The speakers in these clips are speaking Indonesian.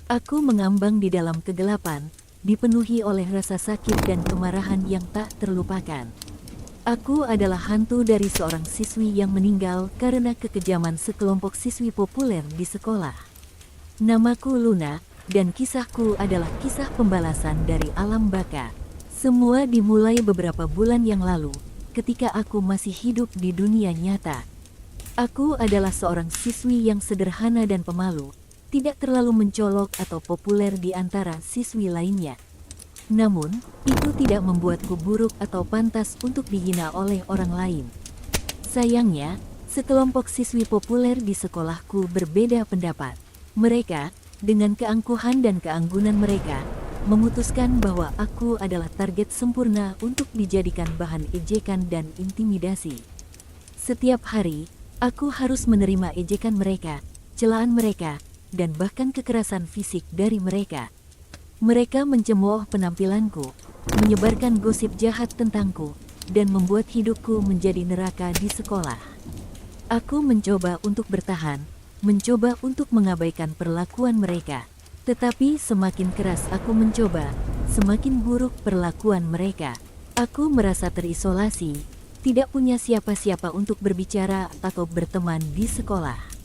Aku mengambang di dalam kegelapan, dipenuhi oleh rasa sakit dan kemarahan yang tak terlupakan. Aku adalah hantu dari seorang siswi yang meninggal karena kekejaman sekelompok siswi populer di sekolah. Namaku Luna, dan kisahku adalah kisah pembalasan dari alam baka. Semua dimulai beberapa bulan yang lalu, ketika aku masih hidup di dunia nyata. Aku adalah seorang siswi yang sederhana dan pemalu, tidak terlalu mencolok atau populer di antara siswi lainnya. Namun, itu tidak membuatku buruk atau pantas untuk dihina oleh orang lain. Sayangnya, sekelompok siswi populer di sekolahku berbeda pendapat. Mereka, dengan keangkuhan dan keanggunan mereka, memutuskan bahwa aku adalah target sempurna untuk dijadikan bahan ejekan dan intimidasi. Setiap hari, aku harus menerima ejekan mereka, celaan mereka, dan bahkan kekerasan fisik dari mereka. Mereka mencemooh penampilanku, menyebarkan gosip jahat tentangku, dan membuat hidupku menjadi neraka di sekolah. Aku mencoba untuk bertahan, mencoba untuk mengabaikan perlakuan mereka. Tetapi semakin keras aku mencoba, semakin buruk perlakuan mereka. Aku merasa terisolasi, tidak punya siapa-siapa untuk berbicara atau berteman di sekolah.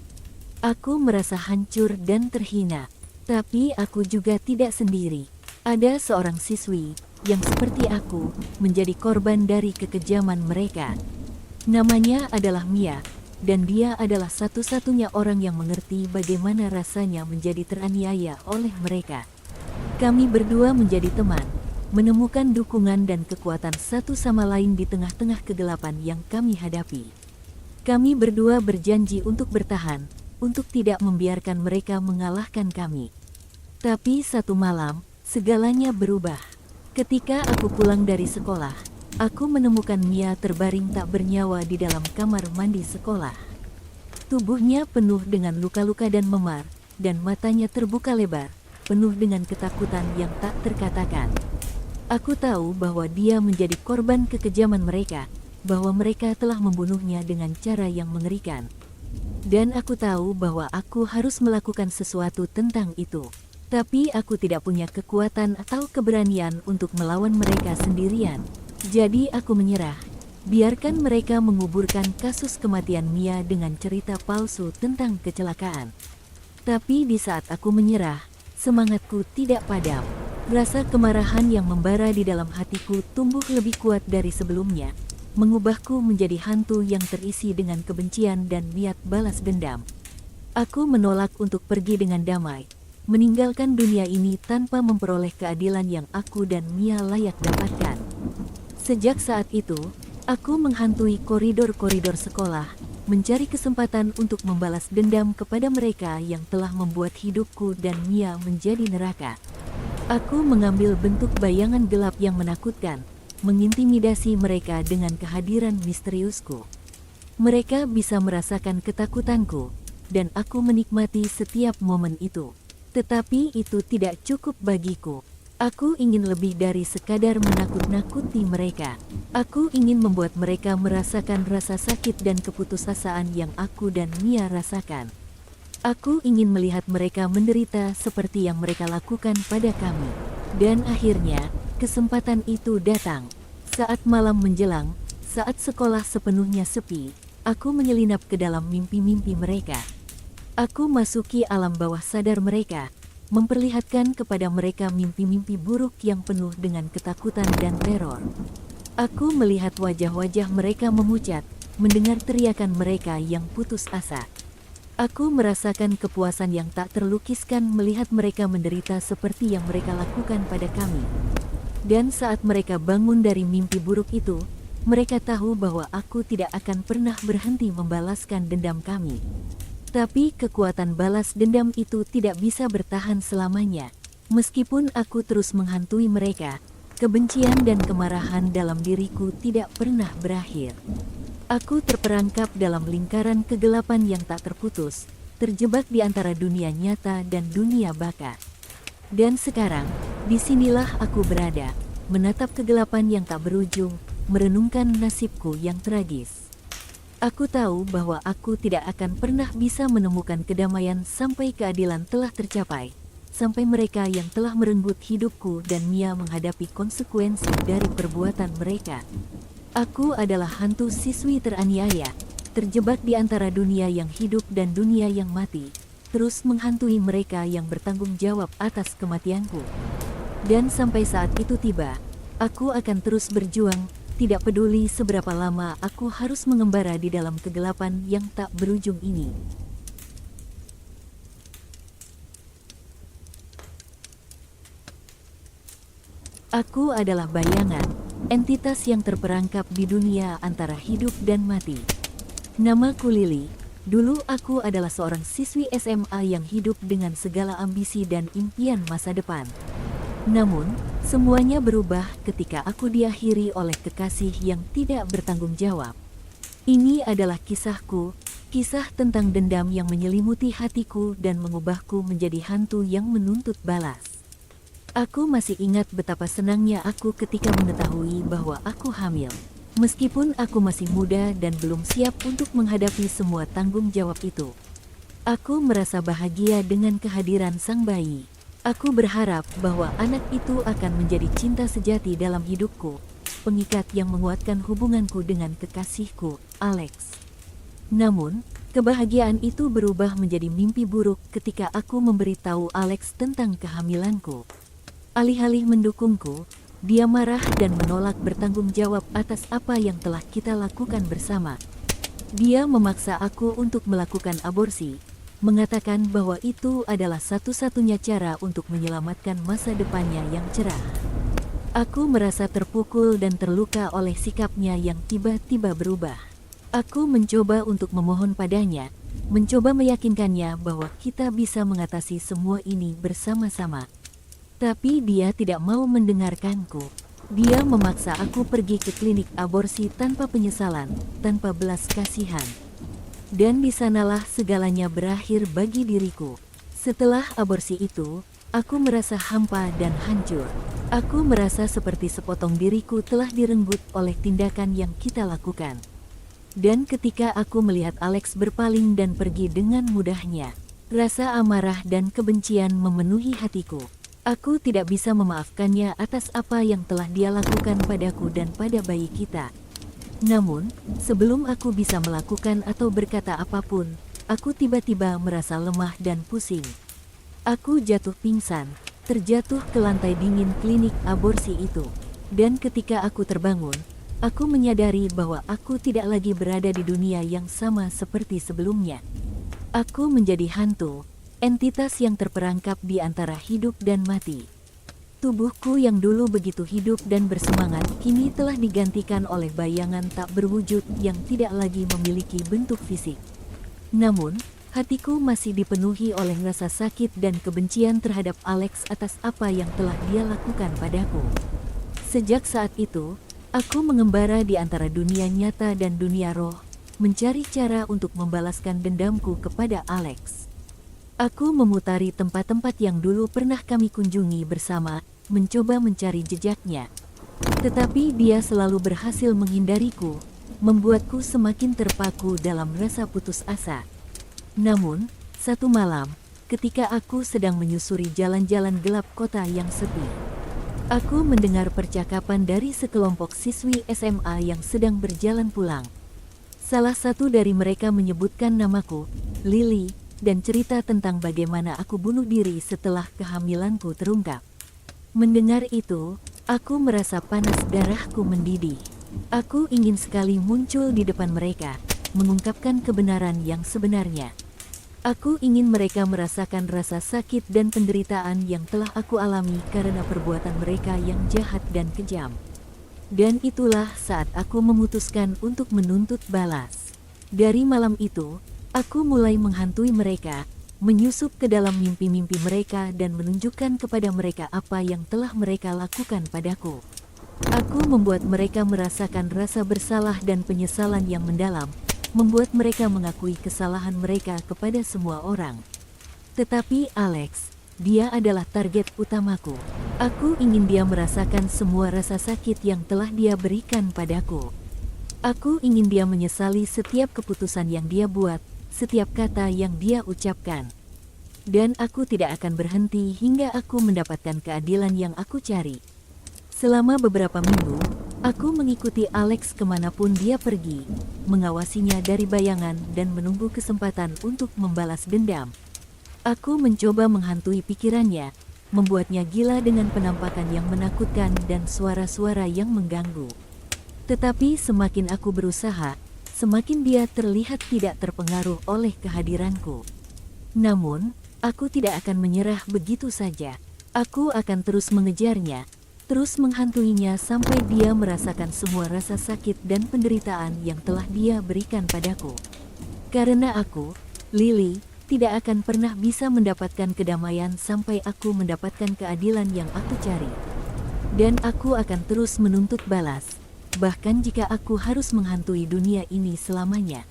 Aku merasa hancur dan terhina. Tapi aku juga tidak sendiri. Ada seorang siswi yang seperti aku menjadi korban dari kekejaman mereka. Namanya adalah Mia, dan dia adalah satu-satunya orang yang mengerti bagaimana rasanya menjadi teraniaya oleh mereka. Kami berdua menjadi teman, menemukan dukungan dan kekuatan satu sama lain di tengah-tengah kegelapan yang kami hadapi. Kami berdua berjanji untuk bertahan, untuk tidak membiarkan mereka mengalahkan kami. Tapi satu malam, segalanya berubah. Ketika aku pulang dari sekolah, aku menemukan Mia terbaring tak bernyawa di dalam kamar mandi sekolah. Tubuhnya penuh dengan luka-luka dan memar, dan matanya terbuka lebar, penuh dengan ketakutan yang tak terkatakan. Aku tahu bahwa dia menjadi korban kekejaman mereka, bahwa mereka telah membunuhnya dengan cara yang mengerikan. Dan aku tahu bahwa aku harus melakukan sesuatu tentang itu. Tapi aku tidak punya kekuatan atau keberanian untuk melawan mereka sendirian. Jadi aku menyerah. Biarkan mereka menguburkan kasus kematian Mia dengan cerita palsu tentang kecelakaan. Tapi di saat aku menyerah, semangatku tidak padam. Rasa kemarahan yang membara di dalam hatiku tumbuh lebih kuat dari sebelumnya, mengubahku menjadi hantu yang terisi dengan kebencian dan niat balas dendam. Aku menolak untuk pergi dengan damai, meninggalkan dunia ini tanpa memperoleh keadilan yang aku dan Mia layak dapatkan. Sejak saat itu, aku menghantui koridor-koridor sekolah, mencari kesempatan untuk membalas dendam kepada mereka yang telah membuat hidupku dan Mia menjadi neraka. Aku mengambil bentuk bayangan gelap yang menakutkan, mengintimidasi mereka dengan kehadiran misteriusku. Mereka bisa merasakan ketakutanku, dan aku menikmati setiap momen itu. Tetapi itu tidak cukup bagiku. Aku ingin lebih dari sekadar menakut-nakuti mereka. Aku ingin membuat mereka merasakan rasa sakit dan keputusasaan yang aku dan Mia rasakan. Aku ingin melihat mereka menderita seperti yang mereka lakukan pada kami. Dan akhirnya, kesempatan itu datang. Saat malam menjelang, saat sekolah sepenuhnya sepi, aku menyelinap ke dalam mimpi-mimpi mereka. Aku masuki alam bawah sadar mereka, memperlihatkan kepada mereka mimpi-mimpi buruk yang penuh dengan ketakutan dan teror. Aku melihat wajah-wajah mereka memucat, mendengar teriakan mereka yang putus asa. Aku merasakan kepuasan yang tak terlukiskan melihat mereka menderita seperti yang mereka lakukan pada kami. Dan saat mereka bangun dari mimpi buruk itu, mereka tahu bahwa aku tidak akan pernah berhenti membalaskan dendam kami. Tapi kekuatan balas dendam itu tidak bisa bertahan selamanya. Meskipun aku terus menghantui mereka, kebencian dan kemarahan dalam diriku tidak pernah berakhir. Aku terperangkap dalam lingkaran kegelapan yang tak terputus, terjebak di antara dunia nyata dan dunia baka. Dan sekarang, disinilah aku berada, menatap kegelapan yang tak berujung, merenungkan nasibku yang tragis. Aku tahu bahwa aku tidak akan pernah bisa menemukan kedamaian sampai keadilan telah tercapai. sampai mereka yang telah merenggut hidupku dan Mia menghadapi konsekuensi dari perbuatan mereka. Aku adalah hantu siswi teraniaya, terjebak di antara dunia yang hidup dan dunia yang mati, terus menghantui mereka yang bertanggung jawab atas kematianku. Dan sampai saat itu tiba, aku akan terus berjuang, tidak peduli seberapa lama aku harus mengembara di dalam kegelapan yang tak berujung ini. Aku adalah bayangan, entitas yang terperangkap di dunia antara hidup dan mati. Namaku Lily. Dulu aku adalah seorang siswi SMA yang hidup dengan segala ambisi dan impian masa depan. Namun, semuanya berubah ketika aku diakhiri oleh kekasih yang tidak bertanggung jawab. Ini adalah kisahku, kisah tentang dendam yang menyelimuti hatiku dan mengubahku menjadi hantu yang menuntut balas. Aku masih ingat betapa senangnya aku ketika mengetahui bahwa aku hamil. Meskipun aku masih muda dan belum siap untuk menghadapi semua tanggung jawab itu. Aku merasa bahagia dengan kehadiran sang bayi. Aku berharap bahwa anak itu akan menjadi cinta sejati dalam hidupku, pengikat yang menguatkan hubunganku dengan kekasihku, Alex. Namun, kebahagiaan itu berubah menjadi mimpi buruk ketika aku memberitahu Alex tentang kehamilanku. Alih-alih mendukungku, dia marah dan menolak bertanggung jawab atas apa yang telah kita lakukan bersama. Dia memaksa aku untuk melakukan aborsi, mengatakan bahwa itu adalah satu-satunya cara untuk menyelamatkan masa depannya yang cerah. Aku merasa terpukul dan terluka oleh sikapnya yang tiba-tiba berubah. Aku mencoba untuk memohon padanya, mencoba meyakinkannya bahwa kita bisa mengatasi semua ini bersama-sama. Tapi dia tidak mau mendengarkanku. Dia memaksa aku pergi ke klinik aborsi tanpa penyesalan, tanpa belas kasihan. Dan di sanalah segalanya berakhir bagi diriku. Setelah aborsi itu, aku merasa hampa dan hancur. Aku merasa seperti sepotong diriku telah direnggut oleh tindakan yang kita lakukan. Dan ketika aku melihat Alex berpaling dan pergi dengan mudahnya, rasa amarah dan kebencian memenuhi hatiku. Aku tidak bisa memaafkannya atas apa yang telah dia lakukan padaku dan pada bayi kita. Namun, sebelum aku bisa melakukan atau berkata apapun, aku tiba-tiba merasa lemah dan pusing. Aku jatuh pingsan, terjatuh ke lantai dingin klinik aborsi itu. Dan ketika aku terbangun, aku menyadari bahwa aku tidak lagi berada di dunia yang sama seperti sebelumnya. Aku menjadi hantu, entitas yang terperangkap di antara hidup dan mati. Tubuhku yang dulu begitu hidup dan bersemangat kini telah digantikan oleh bayangan tak berwujud yang tidak lagi memiliki bentuk fisik. Namun, hatiku masih dipenuhi oleh rasa sakit dan kebencian terhadap Alex atas apa yang telah dia lakukan padaku. Sejak saat itu, aku mengembara di antara dunia nyata dan dunia roh, mencari cara untuk membalaskan dendamku kepada Alex. Aku memutari tempat-tempat yang dulu pernah kami kunjungi bersama, mencoba mencari jejaknya. Tetapi dia selalu berhasil menghindariku, membuatku semakin terpaku dalam rasa putus asa. Namun, satu malam, ketika aku sedang menyusuri jalan-jalan gelap kota yang sepi, aku mendengar percakapan dari sekelompok siswi SMA yang sedang berjalan pulang. Salah satu dari mereka menyebutkan namaku, Lily, dan cerita tentang bagaimana aku bunuh diri setelah kehamilanku terungkap. Mendengar itu, aku merasa panas darahku mendidih. Aku ingin sekali muncul di depan mereka, mengungkapkan kebenaran yang sebenarnya. Aku ingin mereka merasakan rasa sakit dan penderitaan yang telah aku alami karena perbuatan mereka yang jahat dan kejam. Dan itulah saat aku memutuskan untuk menuntut balas. Dari malam itu, aku mulai menghantui mereka, menyusup ke dalam mimpi-mimpi mereka dan menunjukkan kepada mereka apa yang telah mereka lakukan padaku. Aku membuat mereka merasakan rasa bersalah dan penyesalan yang mendalam, membuat mereka mengakui kesalahan mereka kepada semua orang. Tetapi Alex, dia adalah target utamaku. Aku ingin dia merasakan semua rasa sakit yang telah dia berikan padaku. Aku ingin dia menyesali setiap keputusan yang dia buat, setiap kata yang dia ucapkan. dan aku tidak akan berhenti hingga aku mendapatkan keadilan yang aku cari. Selama beberapa minggu, aku mengikuti Alex kemanapun dia pergi, mengawasinya dari bayangan dan menunggu kesempatan untuk membalas dendam. Aku mencoba menghantui pikirannya, membuatnya gila dengan penampakan yang menakutkan dan suara-suara yang mengganggu. Tetapi semakin aku berusaha, semakin dia terlihat tidak terpengaruh oleh kehadiranku. Namun, aku tidak akan menyerah begitu saja. Aku akan terus mengejarnya, terus menghantuinya sampai dia merasakan semua rasa sakit dan penderitaan yang telah dia berikan padaku. Karena aku, Lily, tidak akan pernah bisa mendapatkan kedamaian sampai aku mendapatkan keadilan yang aku cari. Dan aku akan terus menuntut balas, bahkan jika aku harus menghantui dunia ini selamanya.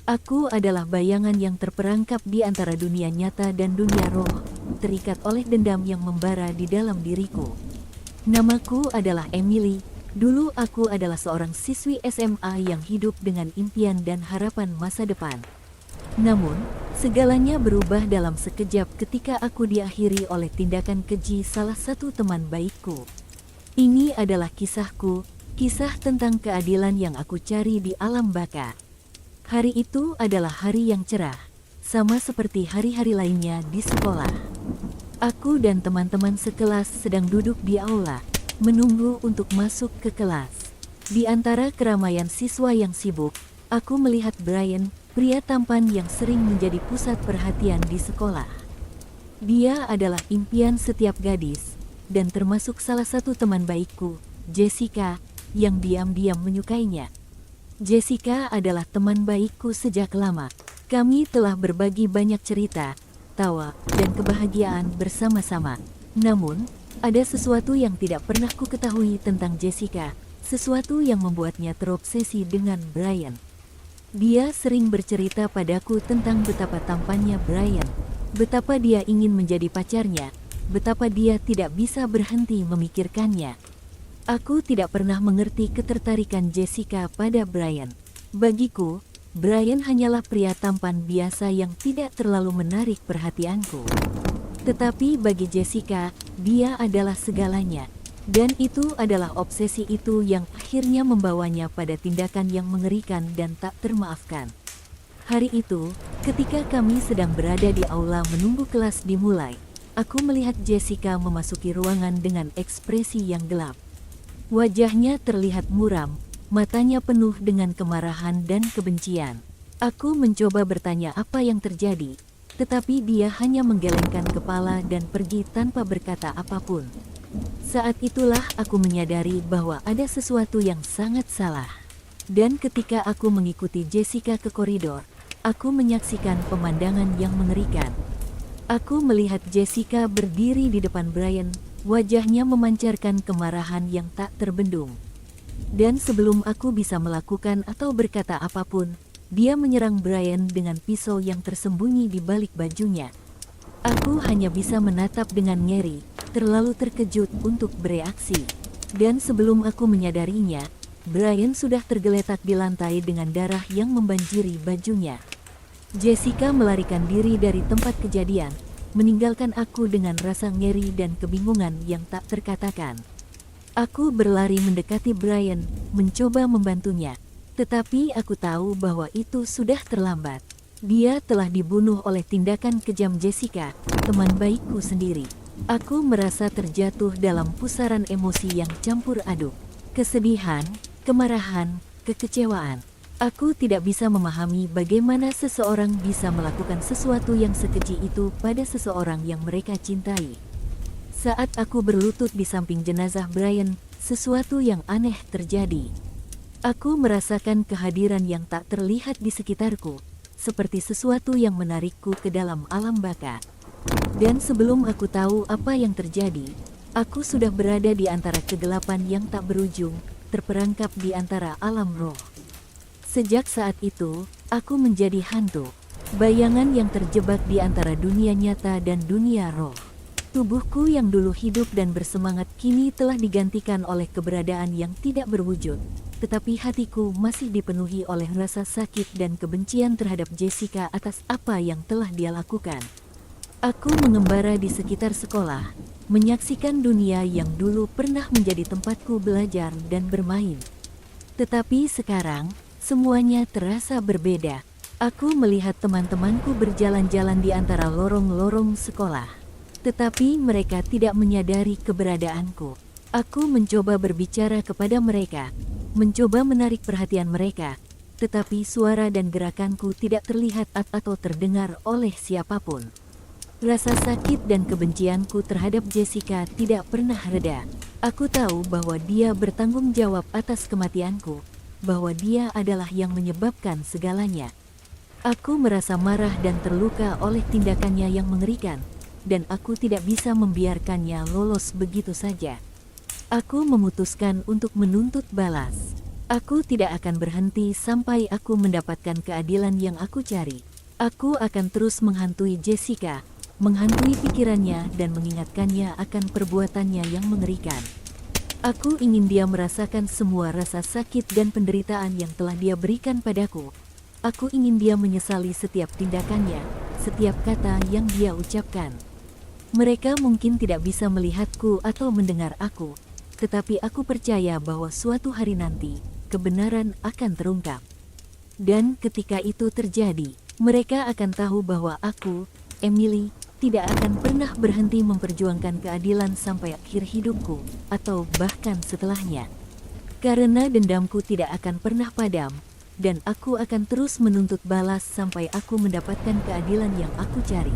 Aku adalah bayangan yang terperangkap di antara dunia nyata dan dunia roh, terikat oleh dendam yang membara di dalam diriku. Namaku adalah Emily. Dulu aku adalah seorang siswi SMA yang hidup dengan impian dan harapan masa depan. Namun, segalanya berubah dalam sekejap ketika aku diakhiri oleh tindakan keji salah satu teman baikku. Ini adalah kisahku, kisah tentang keadilan yang aku cari di alam baka. Hari itu adalah hari yang cerah, sama seperti hari-hari lainnya di sekolah. Aku dan teman-teman sekelas sedang duduk di aula, menunggu untuk masuk ke kelas. Di antara keramaian siswa yang sibuk, aku melihat Brian, pria tampan yang sering menjadi pusat perhatian di sekolah. Dia adalah impian setiap gadis, dan termasuk salah satu teman baikku, Jessica, yang diam-diam menyukainya. Jessica adalah teman baikku sejak lama. Kami telah berbagi banyak cerita, tawa, dan kebahagiaan bersama-sama. Namun, ada sesuatu yang tidak pernah ku ketahui tentang Jessica, sesuatu yang membuatnya terobsesi dengan Brian. Dia sering bercerita padaku tentang betapa tampannya Brian, betapa dia ingin menjadi pacarnya, betapa dia tidak bisa berhenti memikirkannya. Aku tidak pernah mengerti ketertarikan Jessica pada Brian. Bagiku, Brian hanyalah pria tampan biasa yang tidak terlalu menarik perhatianku. Tetapi bagi Jessica, dia adalah segalanya. Dan itu adalah obsesi itu yang akhirnya membawanya pada tindakan yang mengerikan dan tak termaafkan. Hari itu, ketika kami sedang berada di aula menunggu kelas dimulai, aku melihat Jessica memasuki ruangan dengan ekspresi yang gelap. Wajahnya terlihat muram, matanya penuh dengan kemarahan dan kebencian. Aku mencoba bertanya apa yang terjadi, tetapi dia hanya menggelengkan kepala dan pergi tanpa berkata apapun. Saat itulah aku menyadari bahwa ada sesuatu yang sangat salah. Dan ketika aku mengikuti Jessica ke koridor, aku menyaksikan pemandangan yang mengerikan. Aku melihat Jessica berdiri di depan Brian, wajahnya memancarkan kemarahan yang tak terbendung. Dan sebelum aku bisa melakukan atau berkata apapun, dia menyerang Brian dengan pisau yang tersembunyi di balik bajunya. Aku hanya bisa menatap dengan ngeri, terlalu terkejut untuk bereaksi. Dan sebelum aku menyadarinya, Brian sudah tergeletak di lantai dengan darah yang membanjiri bajunya. Jessica melarikan diri dari tempat kejadian, meninggalkan aku dengan rasa ngeri dan kebingungan yang tak terkatakan. Aku berlari mendekati Brian, mencoba membantunya. Tetapi aku tahu bahwa itu sudah terlambat. Dia telah dibunuh oleh tindakan kejam Jessica, teman baikku sendiri. Aku merasa terjatuh dalam pusaran emosi yang campur aduk. Kesedihan, kemarahan, kekecewaan. Aku tidak bisa memahami bagaimana seseorang bisa melakukan sesuatu yang sekeji itu pada seseorang yang mereka cintai. Saat aku berlutut di samping jenazah Brian, sesuatu yang aneh terjadi. Aku merasakan kehadiran yang tak terlihat di sekitarku, seperti sesuatu yang menarikku ke dalam alam baka. Dan sebelum aku tahu apa yang terjadi, aku sudah berada di antara kegelapan yang tak berujung, terperangkap di antara alam roh. Sejak saat itu, aku menjadi hantu, bayangan yang terjebak di antara dunia nyata dan dunia roh. Tubuhku yang dulu hidup dan bersemangat kini telah digantikan oleh keberadaan yang tidak berwujud, tetapi hatiku masih dipenuhi oleh rasa sakit dan kebencian terhadap Jessica atas apa yang telah dia lakukan. Aku mengembara di sekitar sekolah, menyaksikan dunia yang dulu pernah menjadi tempatku belajar dan bermain. Tetapi sekarang, semuanya terasa berbeda. Aku melihat teman-temanku berjalan-jalan di antara lorong-lorong sekolah. Tetapi mereka tidak menyadari keberadaanku. Aku mencoba berbicara kepada mereka, mencoba menarik perhatian mereka, tetapi suara dan gerakanku tidak terlihat atau terdengar oleh siapapun. Rasa sakit dan kebencianku terhadap Jessica tidak pernah reda. Aku tahu bahwa dia bertanggung jawab atas kematianku, bahwa dia adalah yang menyebabkan segalanya. Aku merasa marah dan terluka oleh tindakannya yang mengerikan, dan aku tidak bisa membiarkannya lolos begitu saja. Aku memutuskan untuk menuntut balas. Aku tidak akan berhenti sampai aku mendapatkan keadilan yang aku cari. Aku akan terus menghantui Jessica, menghantui pikirannya dan mengingatkannya akan perbuatannya yang mengerikan. Aku ingin dia merasakan semua rasa sakit dan penderitaan yang telah dia berikan padaku. Aku ingin dia menyesali setiap tindakannya, setiap kata yang dia ucapkan. Mereka mungkin tidak bisa melihatku atau mendengar aku, tetapi aku percaya bahwa suatu hari nanti, kebenaran akan terungkap. Dan ketika itu terjadi, mereka akan tahu bahwa aku, Emily, tidak akan pernah berhenti memperjuangkan keadilan sampai akhir hidupku, atau bahkan setelahnya. Karena dendamku tidak akan pernah padam, dan aku akan terus menuntut balas sampai aku mendapatkan keadilan yang aku cari.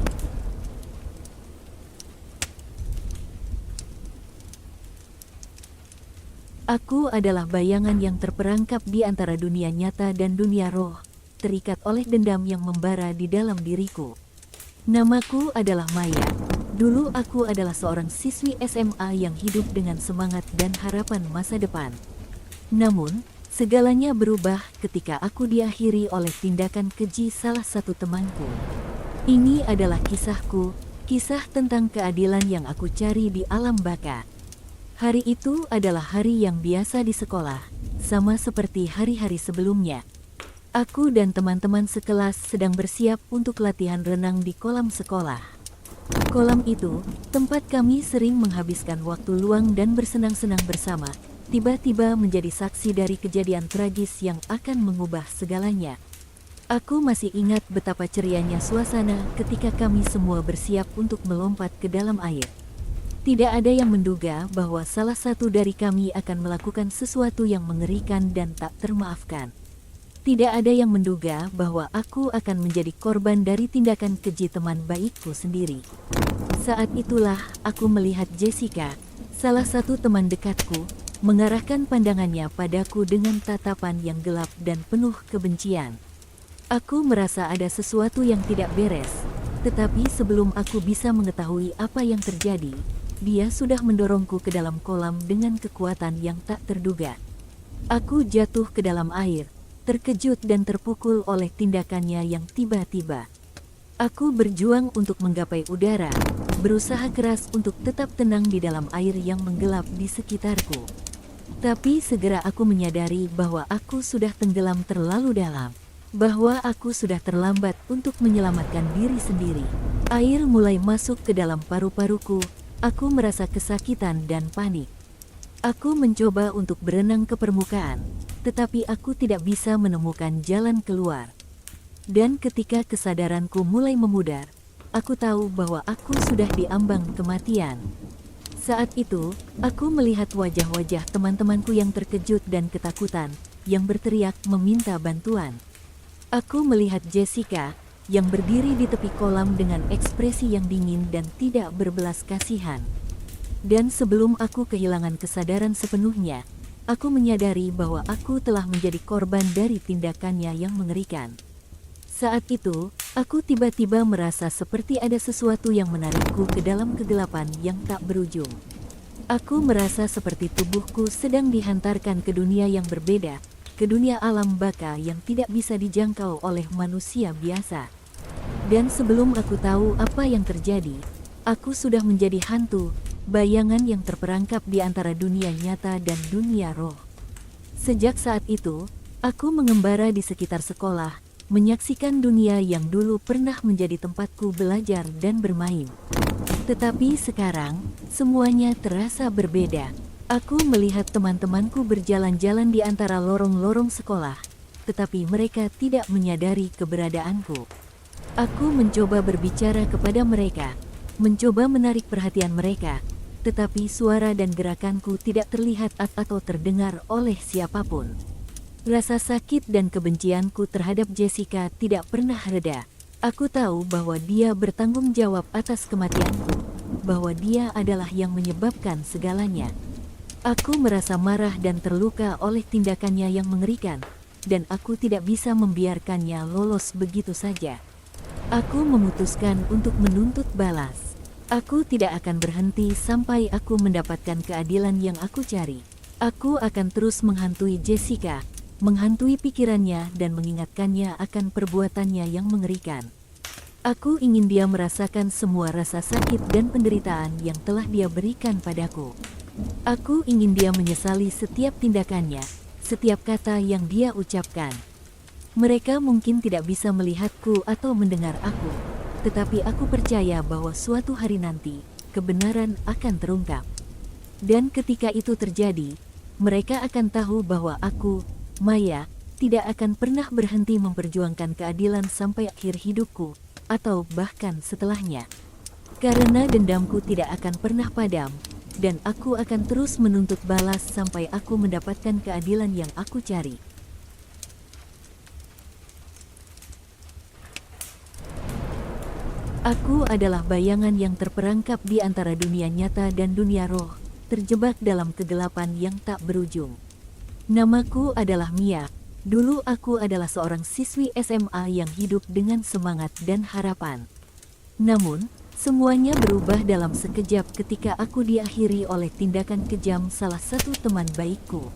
Aku adalah bayangan yang terperangkap di antara dunia nyata dan dunia roh, terikat oleh dendam yang membara di dalam diriku. Namaku adalah Maya. Dulu aku adalah seorang siswi SMA yang hidup dengan semangat dan harapan masa depan. Namun, segalanya berubah ketika aku diakhiri oleh tindakan keji salah satu temanku. Ini adalah kisahku, kisah tentang keadilan yang aku cari di alam baka. Hari itu adalah hari yang biasa di sekolah, sama seperti hari-hari sebelumnya. Aku dan teman-teman sekelas sedang bersiap untuk latihan renang di kolam sekolah. Kolam itu, tempat kami sering menghabiskan waktu luang dan bersenang-senang bersama, tiba-tiba menjadi saksi dari kejadian tragis yang akan mengubah segalanya. Aku masih ingat betapa cerianya suasana ketika kami semua bersiap untuk melompat ke dalam air. Tidak ada yang menduga bahwa salah satu dari kami akan melakukan sesuatu yang mengerikan dan tak termaafkan. Tidak ada yang menduga bahwa aku akan menjadi korban dari tindakan keji teman baikku sendiri. Saat itulah aku melihat Jessica, salah satu teman dekatku, mengarahkan pandangannya padaku dengan tatapan yang gelap dan penuh kebencian. Aku merasa ada sesuatu yang tidak beres, tetapi sebelum aku bisa mengetahui apa yang terjadi, dia sudah mendorongku ke dalam kolam dengan kekuatan yang tak terduga. Aku jatuh ke dalam air, terkejut dan terpukul oleh tindakannya yang tiba-tiba. Aku berjuang untuk menggapai udara, berusaha keras untuk tetap tenang di dalam air yang menggelap di sekitarku. Tapi segera aku menyadari bahwa aku sudah tenggelam terlalu dalam, bahwa aku sudah terlambat untuk menyelamatkan diri sendiri. Air mulai masuk ke dalam paru-paruku, aku merasa kesakitan dan panik. Aku mencoba untuk berenang ke permukaan, tetapi aku tidak bisa menemukan jalan keluar. Dan ketika kesadaranku mulai memudar, aku tahu bahwa aku sudah diambang kematian. Saat itu, aku melihat wajah-wajah teman-temanku yang terkejut dan ketakutan, yang berteriak meminta bantuan. Aku melihat Jessica, yang berdiri di tepi kolam dengan ekspresi yang dingin dan tidak berbelas kasihan. Dan sebelum aku kehilangan kesadaran sepenuhnya, aku menyadari bahwa aku telah menjadi korban dari tindakannya yang mengerikan. Saat itu, aku tiba-tiba merasa seperti ada sesuatu yang menarikku ke dalam kegelapan yang tak berujung. Aku merasa seperti tubuhku sedang dihantarkan ke dunia yang berbeda, ke dunia alam baka yang tidak bisa dijangkau oleh manusia biasa. Dan sebelum aku tahu apa yang terjadi, aku sudah menjadi hantu, bayangan yang terperangkap di antara dunia nyata dan dunia roh. Sejak saat itu, aku mengembara di sekitar sekolah, menyaksikan dunia yang dulu pernah menjadi tempatku belajar dan bermain. Tetapi sekarang, semuanya terasa berbeda. Aku melihat teman-temanku berjalan-jalan di antara lorong-lorong sekolah, tetapi mereka tidak menyadari keberadaanku. Aku mencoba berbicara kepada mereka, mencoba menarik perhatian mereka, tetapi suara dan gerakanku tidak terlihat atau terdengar oleh siapapun. Rasa sakit dan kebencianku terhadap Jessica tidak pernah reda. Aku tahu bahwa dia bertanggung jawab atas kematianku, bahwa dia adalah yang menyebabkan segalanya. Aku merasa marah dan terluka oleh tindakannya yang mengerikan, dan aku tidak bisa membiarkannya lolos begitu saja. Aku memutuskan untuk menuntut balas. Aku tidak akan berhenti sampai aku mendapatkan keadilan yang aku cari. Aku akan terus menghantui Jessica, menghantui pikirannya dan mengingatkannya akan perbuatannya yang mengerikan. Aku ingin dia merasakan semua rasa sakit dan penderitaan yang telah dia berikan padaku. Aku ingin dia menyesali setiap tindakannya, setiap kata yang dia ucapkan. Mereka mungkin tidak bisa melihatku atau mendengar aku, tetapi aku percaya bahwa suatu hari nanti, kebenaran akan terungkap. Dan ketika itu terjadi, mereka akan tahu bahwa aku, Maya, tidak akan pernah berhenti memperjuangkan keadilan sampai akhir hidupku, atau bahkan setelahnya. Karena dendamku tidak akan pernah padam, dan aku akan terus menuntut balas sampai aku mendapatkan keadilan yang aku cari. Aku adalah bayangan yang terperangkap di antara dunia nyata dan dunia roh, terjebak dalam kegelapan yang tak berujung. Namaku adalah Mia. Dulu aku adalah seorang siswi SMA yang hidup dengan semangat dan harapan. Namun, semuanya berubah dalam sekejap ketika aku diakhiri oleh tindakan kejam salah satu teman baikku.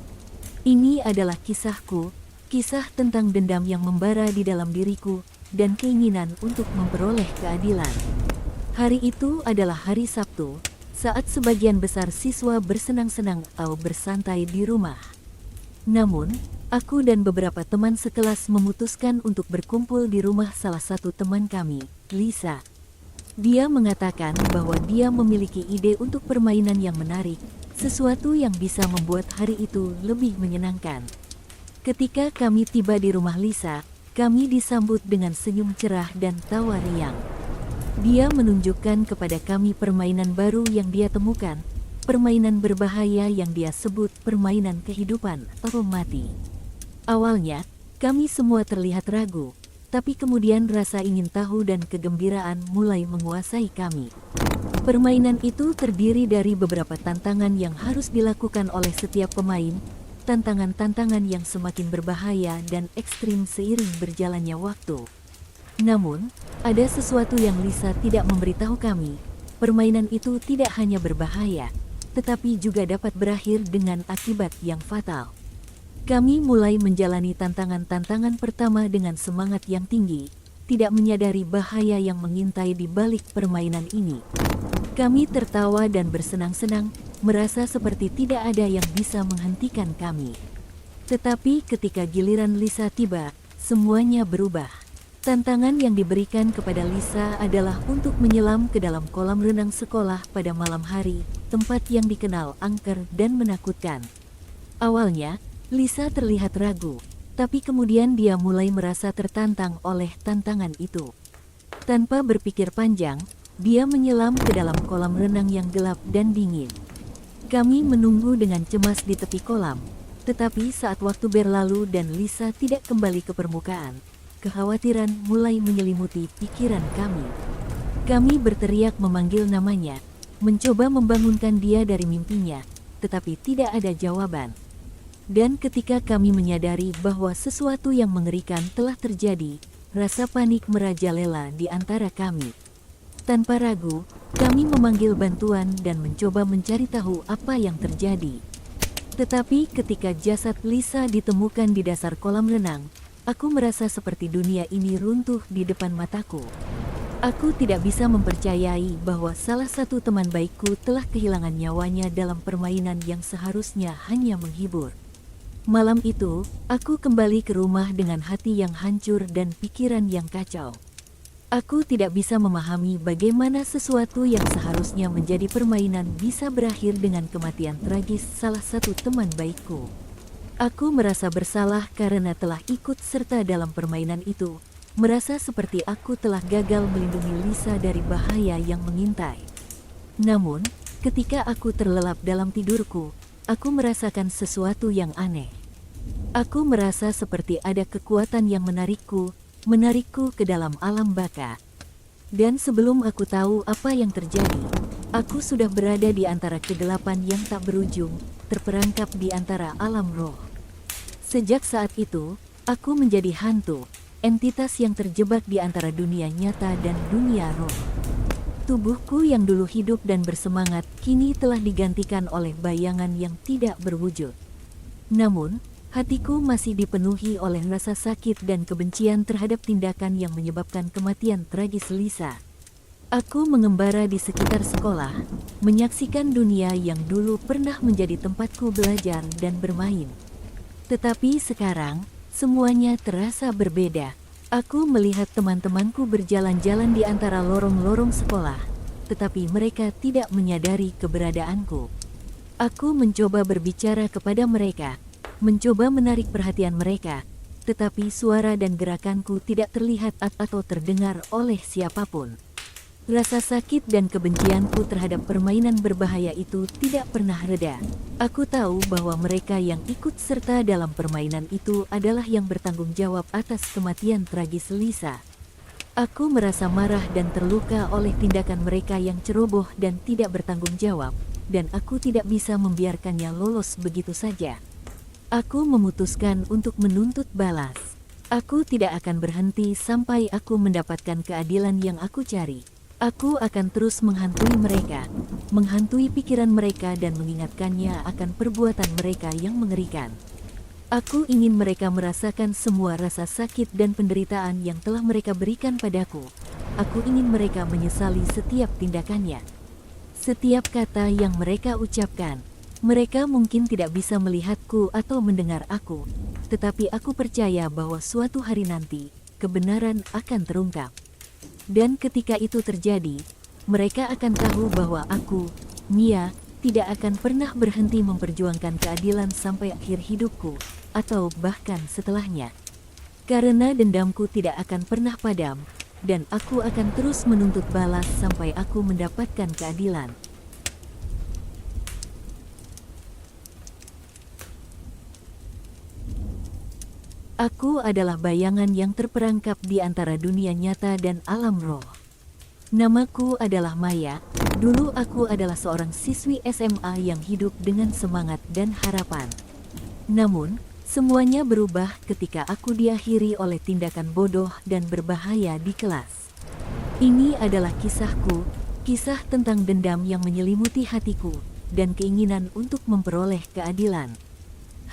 Ini adalah kisahku, kisah tentang dendam yang membara di dalam diriku, dan keinginan untuk memperoleh keadilan. Hari itu adalah hari Sabtu, saat sebagian besar siswa bersenang-senang atau bersantai di rumah. Namun, aku dan beberapa teman sekelas memutuskan untuk berkumpul di rumah salah satu teman kami, Lisa. Dia mengatakan bahwa dia memiliki ide untuk permainan yang menarik, sesuatu yang bisa membuat hari itu lebih menyenangkan. Ketika kami tiba di rumah Lisa, kami disambut dengan senyum cerah dan tawa riang. Dia menunjukkan kepada kami permainan baru yang dia temukan, permainan berbahaya yang dia sebut permainan kehidupan atau mati. Awalnya, kami semua terlihat ragu, tapi kemudian rasa ingin tahu dan kegembiraan mulai menguasai kami. Permainan itu terdiri dari beberapa tantangan yang harus dilakukan oleh setiap pemain, tantangan-tantangan yang semakin berbahaya dan ekstrim seiring berjalannya waktu. Namun, ada sesuatu yang Lisa tidak memberitahu kami. Permainan itu tidak hanya berbahaya, tetapi juga dapat berakhir dengan akibat yang fatal. Kami mulai menjalani tantangan-tantangan pertama dengan semangat yang tinggi, tidak menyadari bahaya yang mengintai di balik permainan ini. Kami tertawa dan bersenang-senang, merasa seperti tidak ada yang bisa menghentikan kami. Tetapi ketika giliran Lisa tiba, semuanya berubah. Tantangan yang diberikan kepada Lisa adalah untuk menyelam ke dalam kolam renang sekolah pada malam hari, tempat yang dikenal angker dan menakutkan. Awalnya, Lisa terlihat ragu, tapi kemudian dia mulai merasa tertantang oleh tantangan itu. Tanpa berpikir panjang, dia menyelam ke dalam kolam renang yang gelap dan dingin. Kami menunggu dengan cemas di tepi kolam, tetapi saat waktu berlalu dan Lisa tidak kembali ke permukaan, kekhawatiran mulai menyelimuti pikiran kami. Kami berteriak memanggil namanya, mencoba membangunkan dia dari mimpinya, tetapi tidak ada jawaban. Dan ketika kami menyadari bahwa sesuatu yang mengerikan telah terjadi, rasa panik merajalela di antara kami. Tanpa ragu, kami memanggil bantuan dan mencoba mencari tahu apa yang terjadi. Tetapi ketika jasad Lisa ditemukan di dasar kolam renang, aku merasa seperti dunia ini runtuh di depan mataku. Aku tidak bisa mempercayai bahwa salah satu teman baikku telah kehilangan nyawanya dalam permainan yang seharusnya hanya menghibur. Malam itu, aku kembali ke rumah dengan hati yang hancur dan pikiran yang kacau. Aku tidak bisa memahami bagaimana sesuatu yang seharusnya menjadi permainan bisa berakhir dengan kematian tragis salah satu teman baikku. Aku merasa bersalah karena telah ikut serta dalam permainan itu, merasa seperti aku telah gagal melindungi Lisa dari bahaya yang mengintai. Namun, ketika aku terlelap dalam tidurku, aku merasakan sesuatu yang aneh. Aku merasa seperti ada kekuatan yang menarikku ke dalam alam baka. Dan sebelum aku tahu apa yang terjadi, aku sudah berada di antara kegelapan yang tak berujung, terperangkap di antara alam roh. Sejak saat itu, aku menjadi hantu, entitas yang terjebak di antara dunia nyata dan dunia roh. Tubuhku yang dulu hidup dan bersemangat, kini telah digantikan oleh bayangan yang tidak berwujud. Namun, hatiku masih dipenuhi oleh rasa sakit dan kebencian terhadap tindakan yang menyebabkan kematian tragis Lisa. Aku mengembara di sekitar sekolah, menyaksikan dunia yang dulu pernah menjadi tempatku belajar dan bermain. Tetapi sekarang, semuanya terasa berbeda. Aku melihat teman-temanku berjalan-jalan di antara lorong-lorong sekolah, tetapi mereka tidak menyadari keberadaanku. Aku mencoba berbicara kepada mereka, mencoba menarik perhatian mereka, tetapi suara dan gerakanku tidak terlihat atau terdengar oleh siapapun. Rasa sakit dan kebencianku terhadap permainan berbahaya itu tidak pernah reda. Aku tahu bahwa mereka yang ikut serta dalam permainan itu adalah yang bertanggung jawab atas kematian tragis Lisa. Aku merasa marah dan terluka oleh tindakan mereka yang ceroboh dan tidak bertanggung jawab, dan aku tidak bisa membiarkannya lolos begitu saja. Aku memutuskan untuk menuntut balas. Aku tidak akan berhenti sampai aku mendapatkan keadilan yang aku cari. Aku akan terus menghantui mereka, menghantui pikiran mereka dan mengingatkannya akan perbuatan mereka yang mengerikan. Aku ingin mereka merasakan semua rasa sakit dan penderitaan yang telah mereka berikan padaku. Aku ingin mereka menyesali setiap tindakannya, setiap kata yang mereka ucapkan. Mereka mungkin tidak bisa melihatku atau mendengar aku, tetapi aku percaya bahwa suatu hari nanti, kebenaran akan terungkap. Dan ketika itu terjadi, mereka akan tahu bahwa aku, Mia, tidak akan pernah berhenti memperjuangkan keadilan sampai akhir hidupku, atau bahkan setelahnya. Karena dendamku tidak akan pernah padam, dan aku akan terus menuntut balas sampai aku mendapatkan keadilan. Aku adalah bayangan yang terperangkap di antara dunia nyata dan alam roh. Namaku adalah Maya. Dulu aku adalah seorang siswi SMA yang hidup dengan semangat dan harapan. Namun, semuanya berubah ketika aku diakhiri oleh tindakan bodoh dan berbahaya di kelas. Ini adalah kisahku, kisah tentang dendam yang menyelimuti hatiku, dan keinginan untuk memperoleh keadilan.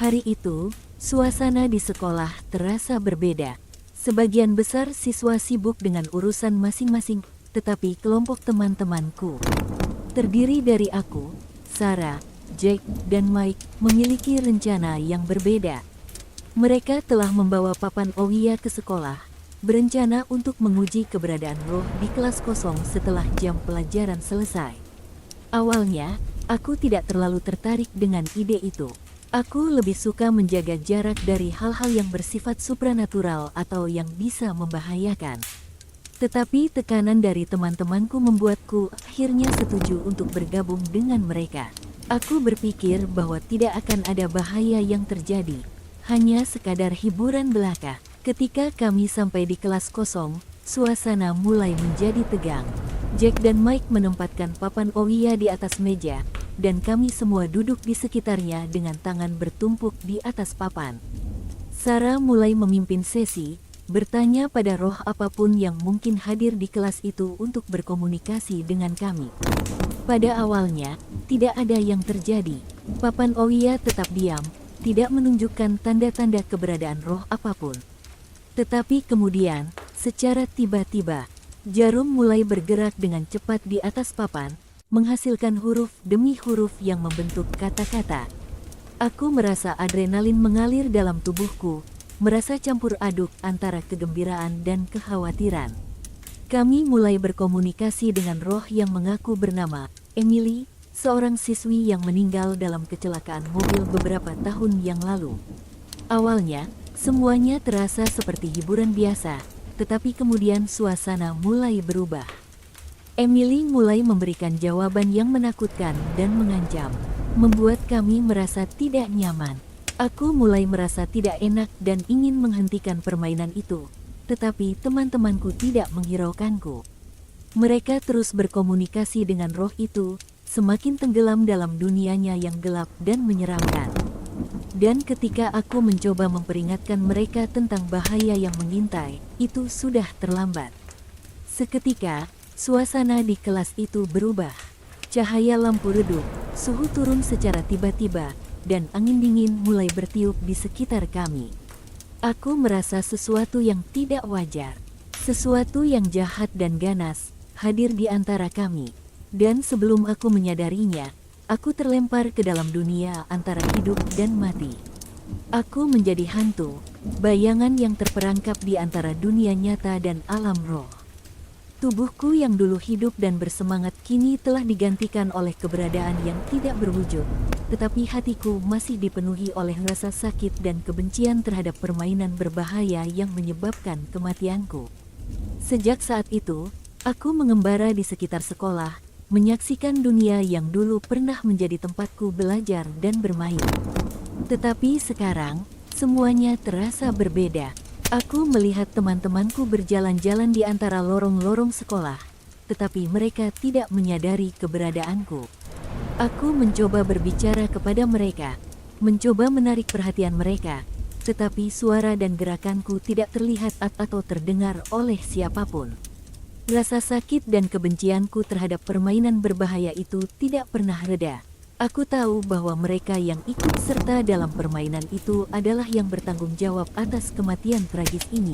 Hari itu, suasana di sekolah terasa berbeda. Sebagian besar siswa sibuk dengan urusan masing-masing, tetapi kelompok teman-temanku, terdiri dari aku, Sarah, Jack, dan Mike, memiliki rencana yang berbeda. Mereka telah membawa papan Owiya ke sekolah, berencana untuk menguji keberadaan roh di kelas kosong setelah jam pelajaran selesai. Awalnya, aku tidak terlalu tertarik dengan ide itu. Aku lebih suka menjaga jarak dari hal-hal yang bersifat supranatural atau yang bisa membahayakan. Tetapi tekanan dari teman-temanku membuatku akhirnya setuju untuk bergabung dengan mereka. Aku berpikir bahwa tidak akan ada bahaya yang terjadi, hanya sekadar hiburan belaka. Ketika kami sampai di kelas kosong, suasana mulai menjadi tegang. Jack dan Mike menempatkan papan Owiya di atas meja, dan kami semua duduk di sekitarnya dengan tangan bertumpuk di atas papan. Sarah mulai memimpin sesi, bertanya pada roh apapun yang mungkin hadir di kelas itu untuk berkomunikasi dengan kami. Pada awalnya, tidak ada yang terjadi. Papan Owiya tetap diam, tidak menunjukkan tanda-tanda keberadaan roh apapun. Tetapi kemudian, secara tiba-tiba, jarum mulai bergerak dengan cepat di atas papan, menghasilkan huruf demi huruf yang membentuk kata-kata. Aku merasa adrenalin mengalir dalam tubuhku, merasa campur aduk antara kegembiraan dan kekhawatiran. Kami mulai berkomunikasi dengan roh yang mengaku bernama Emily, seorang siswi yang meninggal dalam kecelakaan mobil beberapa tahun yang lalu. Awalnya, semuanya terasa seperti hiburan biasa, tetapi kemudian suasana mulai berubah. Emily mulai memberikan jawaban yang menakutkan dan mengancam, membuat kami merasa tidak nyaman. Aku mulai merasa tidak enak dan ingin menghentikan permainan itu, tetapi teman-temanku tidak menghiraukanku. Mereka terus berkomunikasi dengan roh itu, semakin tenggelam dalam dunianya yang gelap dan menyeramkan. Dan ketika aku mencoba memperingatkan mereka tentang bahaya yang mengintai, itu sudah terlambat. Seketika, suasana di kelas itu berubah. Cahaya lampu redup, suhu turun secara tiba-tiba, dan angin dingin mulai bertiup di sekitar kami. Aku merasa sesuatu yang tidak wajar, sesuatu yang jahat dan ganas, hadir di antara kami. Dan sebelum aku menyadarinya, aku terlempar ke dalam dunia antara hidup dan mati. Aku menjadi hantu, bayangan yang terperangkap di antara dunia nyata dan alam roh. Tubuhku yang dulu hidup dan bersemangat kini telah digantikan oleh keberadaan yang tidak berwujud, tetapi hatiku masih dipenuhi oleh rasa sakit dan kebencian terhadap permainan berbahaya yang menyebabkan kematianku. Sejak saat itu, aku mengembara di sekitar sekolah, menyaksikan dunia yang dulu pernah menjadi tempatku belajar dan bermain. Tetapi sekarang, semuanya terasa berbeda. Aku melihat teman-temanku berjalan-jalan di antara lorong-lorong sekolah, tetapi mereka tidak menyadari keberadaanku. Aku mencoba berbicara kepada mereka, mencoba menarik perhatian mereka, tetapi suara dan gerakanku tidak terlihat atau terdengar oleh siapapun. Rasa sakit dan kebencianku terhadap permainan berbahaya itu tidak pernah reda. Aku tahu bahwa mereka yang ikut serta dalam permainan itu adalah yang bertanggung jawab atas kematian tragis ini.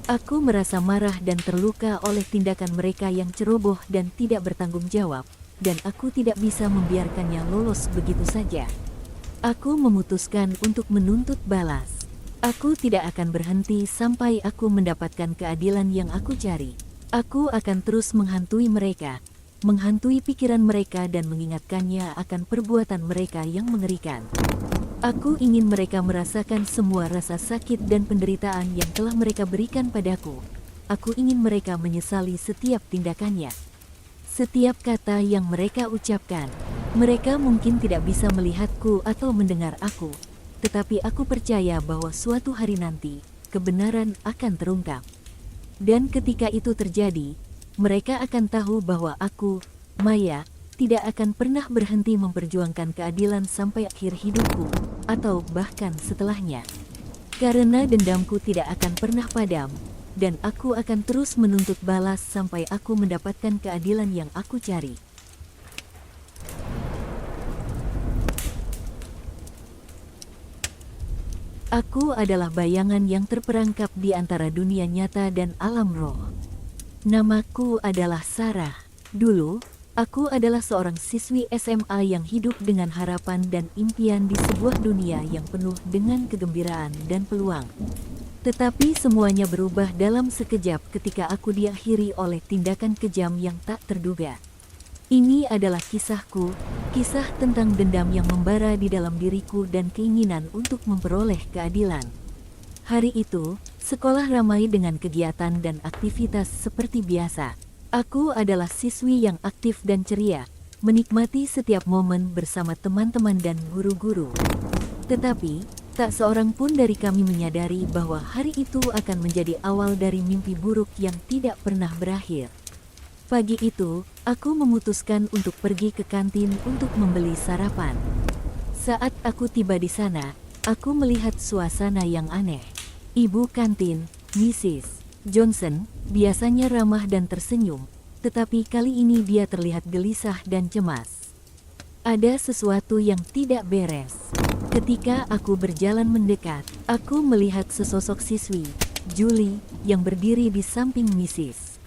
Aku merasa marah dan terluka oleh tindakan mereka yang ceroboh dan tidak bertanggung jawab, dan aku tidak bisa membiarkannya lolos begitu saja. Aku memutuskan untuk menuntut balas. Aku tidak akan berhenti sampai aku mendapatkan keadilan yang aku cari. Aku akan terus menghantui mereka, menghantui pikiran mereka dan mengingatkannya akan perbuatan mereka yang mengerikan. Aku ingin mereka merasakan semua rasa sakit dan penderitaan yang telah mereka berikan padaku. Aku ingin mereka menyesali setiap tindakannya, setiap kata yang mereka ucapkan. Mereka mungkin tidak bisa melihatku atau mendengar aku, tetapi aku percaya bahwa suatu hari nanti, kebenaran akan terungkap. Dan ketika itu terjadi, mereka akan tahu bahwa aku, Maya, tidak akan pernah berhenti memperjuangkan keadilan sampai akhir hidupku, atau bahkan setelahnya. Karena dendamku tidak akan pernah padam, dan aku akan terus menuntut balas sampai aku mendapatkan keadilan yang aku cari. Aku adalah bayangan yang terperangkap di antara dunia nyata dan alam roh. Namaku adalah Sarah. Dulu, aku adalah seorang siswi SMA yang hidup dengan harapan dan impian di sebuah dunia yang penuh dengan kegembiraan dan peluang. Tetapi semuanya berubah dalam sekejap ketika aku diakhiri oleh tindakan kejam yang tak terduga. Ini adalah kisahku, kisah tentang dendam yang membara di dalam diriku dan keinginan untuk memperoleh keadilan. Hari itu, sekolah ramai dengan kegiatan dan aktivitas seperti biasa. Aku adalah siswi yang aktif dan ceria, menikmati setiap momen bersama teman-teman dan guru-guru. Tetapi, tak seorang pun dari kami menyadari bahwa hari itu akan menjadi awal dari mimpi buruk yang tidak pernah berakhir. Pagi itu, aku memutuskan untuk pergi ke kantin untuk membeli sarapan. Saat aku tiba di sana, aku melihat suasana yang aneh. Ibu kantin, Mrs. Johnson, biasanya ramah dan tersenyum, tetapi kali ini dia terlihat gelisah dan cemas. Ada sesuatu yang tidak beres. Ketika aku berjalan mendekat, aku melihat sesosok siswi, Julie, yang berdiri di samping Mrs.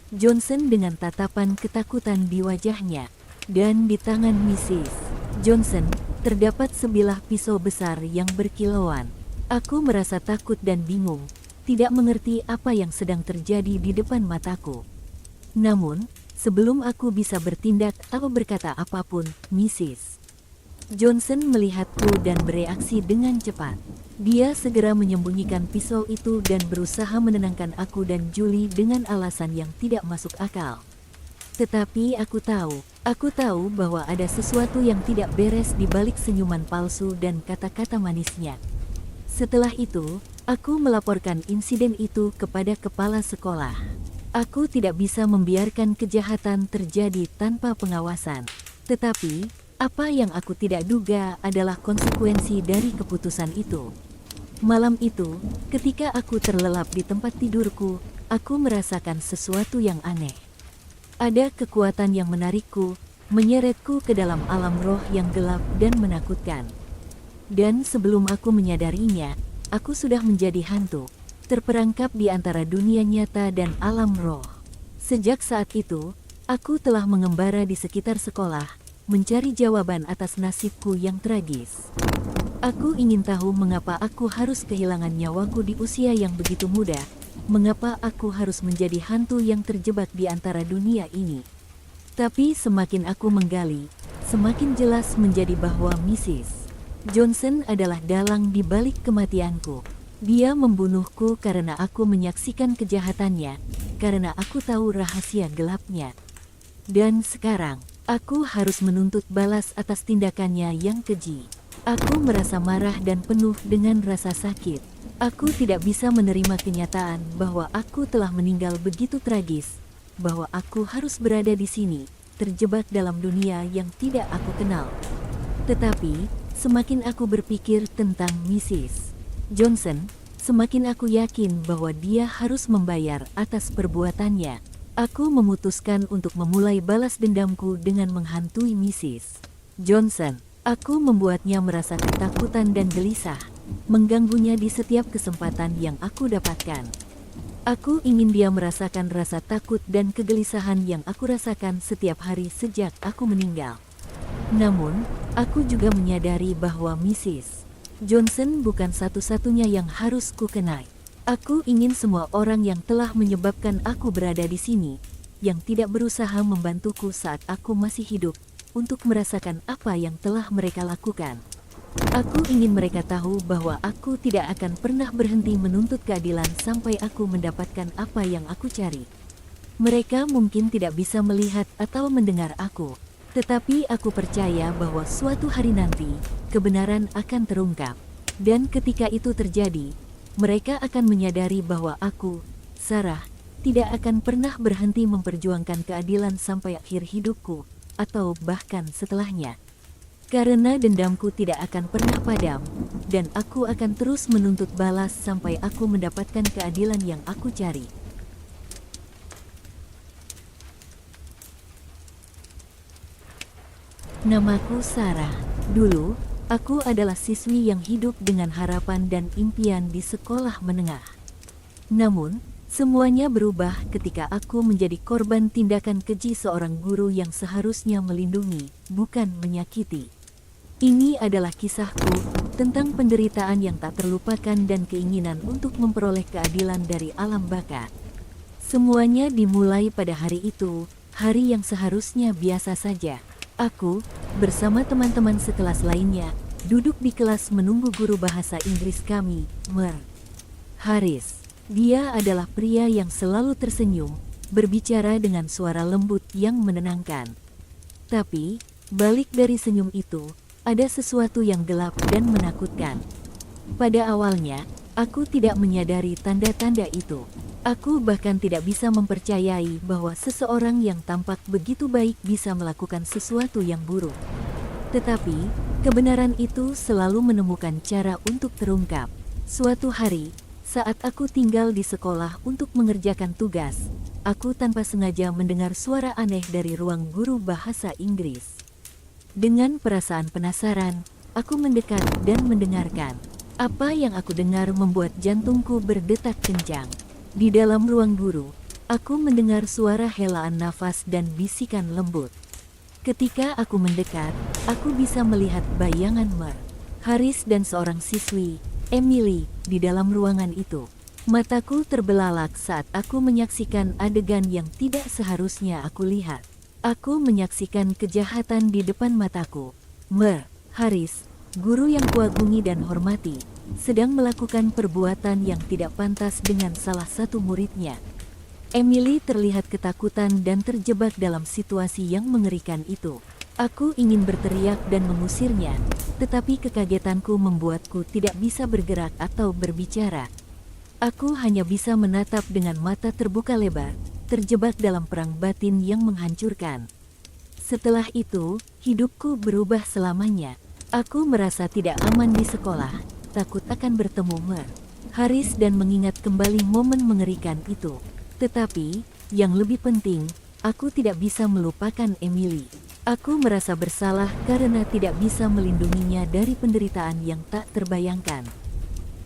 Johnson dengan tatapan ketakutan di wajahnya, dan di tangan Mrs. Johnson, terdapat sebilah pisau besar yang berkilauan. Aku merasa takut dan bingung, tidak mengerti apa yang sedang terjadi di depan mataku. Namun, sebelum aku bisa bertindak atau berkata apapun, Mrs. Johnson melihatku dan bereaksi dengan cepat. Dia segera menyembunyikan pisau itu dan berusaha menenangkan aku dan Julie dengan alasan yang tidak masuk akal. Tetapi aku tahu bahwa ada sesuatu yang tidak beres di balik senyuman palsu dan kata-kata manisnya. Setelah itu, aku melaporkan insiden itu kepada kepala sekolah. Aku tidak bisa membiarkan kejahatan terjadi tanpa pengawasan. Tetapi, apa yang aku tidak duga adalah konsekuensi dari keputusan itu. Malam itu, ketika aku terlelap di tempat tidurku, aku merasakan sesuatu yang aneh. Ada kekuatan yang menarikku, menyeretku ke dalam alam roh yang gelap dan menakutkan. Dan sebelum aku menyadarinya, aku sudah menjadi hantu, terperangkap di antara dunia nyata dan alam roh. Sejak saat itu, aku telah mengembara di sekitar sekolah, mencari jawaban atas nasibku yang tragis. Aku ingin tahu mengapa aku harus kehilangan nyawaku di usia yang begitu muda. Mengapa aku harus menjadi hantu yang terjebak di antara dunia ini? Tapi semakin aku menggali, semakin jelas menjadi bahwa Mrs. Johnson adalah dalang di balik kematianku. Dia membunuhku karena aku menyaksikan kejahatannya, karena aku tahu rahasia gelapnya. Dan sekarang, aku harus menuntut balas atas tindakannya yang keji. Aku merasa marah dan penuh dengan rasa sakit. Aku tidak bisa menerima kenyataan bahwa aku telah meninggal begitu tragis, bahwa aku harus berada di sini, terjebak dalam dunia yang tidak aku kenal. Tetapi, semakin aku berpikir tentang Mrs. Johnson, semakin aku yakin bahwa dia harus membayar atas perbuatannya. Aku memutuskan untuk memulai balas dendamku dengan menghantui Mrs. Johnson. Aku membuatnya merasa ketakutan dan gelisah, mengganggunya di setiap kesempatan yang aku dapatkan. Aku ingin dia merasakan rasa takut dan kegelisahan yang aku rasakan setiap hari sejak aku meninggal. Namun, aku juga menyadari bahwa Mrs. Johnson bukan satu-satunya yang harus kukenai. Aku ingin semua orang yang telah menyebabkan aku berada di sini, yang tidak berusaha membantuku saat aku masih hidup, untuk merasakan apa yang telah mereka lakukan. Aku ingin mereka tahu bahwa aku tidak akan pernah berhenti menuntut keadilan sampai aku mendapatkan apa yang aku cari. Mereka mungkin tidak bisa melihat atau mendengar aku, tetapi aku percaya bahwa suatu hari nanti, kebenaran akan terungkap. Dan ketika itu terjadi, mereka akan menyadari bahwa aku, Sarah, tidak akan pernah berhenti memperjuangkan keadilan sampai akhir hidupku, atau bahkan setelahnya. Karena dendamku tidak akan pernah padam, dan aku akan terus menuntut balas sampai aku mendapatkan keadilan yang aku cari. Namaku Sarah. Dulu, aku adalah siswi yang hidup dengan harapan dan impian di sekolah menengah. Namun, semuanya berubah ketika aku menjadi korban tindakan keji seorang guru yang seharusnya melindungi, bukan menyakiti. Ini adalah kisahku tentang penderitaan yang tak terlupakan dan keinginan untuk memperoleh keadilan dari alam baka. Semuanya dimulai pada hari itu, hari yang seharusnya biasa saja. Aku, bersama teman-teman sekelas lainnya, duduk di kelas menunggu guru bahasa Inggris kami, Mr. Harris. Dia adalah pria yang selalu tersenyum, berbicara dengan suara lembut yang menenangkan. Tapi, balik dari senyum itu, ada sesuatu yang gelap dan menakutkan. Pada awalnya, aku tidak menyadari tanda-tanda itu. Aku bahkan tidak bisa mempercayai bahwa seseorang yang tampak begitu baik bisa melakukan sesuatu yang buruk. Tetapi, kebenaran itu selalu menemukan cara untuk terungkap. Suatu hari, saat aku tinggal di sekolah untuk mengerjakan tugas, aku tanpa sengaja mendengar suara aneh dari ruang guru bahasa Inggris. Dengan perasaan penasaran, aku mendekat dan mendengarkan. Apa yang aku dengar membuat jantungku berdetak kencang. Di dalam ruang guru, aku mendengar suara helaan nafas dan bisikan lembut. Ketika aku mendekat, aku bisa melihat bayangan Mer, Haris dan seorang siswi, Emily, di dalam ruangan itu. Mataku terbelalak saat aku menyaksikan adegan yang tidak seharusnya aku lihat. Aku menyaksikan kejahatan di depan mataku. Mer, Haris, guru yang kuagungi dan hormati, sedang melakukan perbuatan yang tidak pantas dengan salah satu muridnya. Emily terlihat ketakutan dan terjebak dalam situasi yang mengerikan itu. Aku ingin berteriak dan mengusirnya, tetapi kekagetanku membuatku tidak bisa bergerak atau berbicara. Aku hanya bisa menatap dengan mata terbuka lebar, terjebak dalam perang batin yang menghancurkan. Setelah itu, hidupku berubah selamanya. Aku merasa tidak aman di sekolah, takut akan bertemu Mer, Haris dan mengingat kembali momen mengerikan itu. Tetapi, yang lebih penting, aku tidak bisa melupakan Emily. Aku merasa bersalah karena tidak bisa melindunginya dari penderitaan yang tak terbayangkan.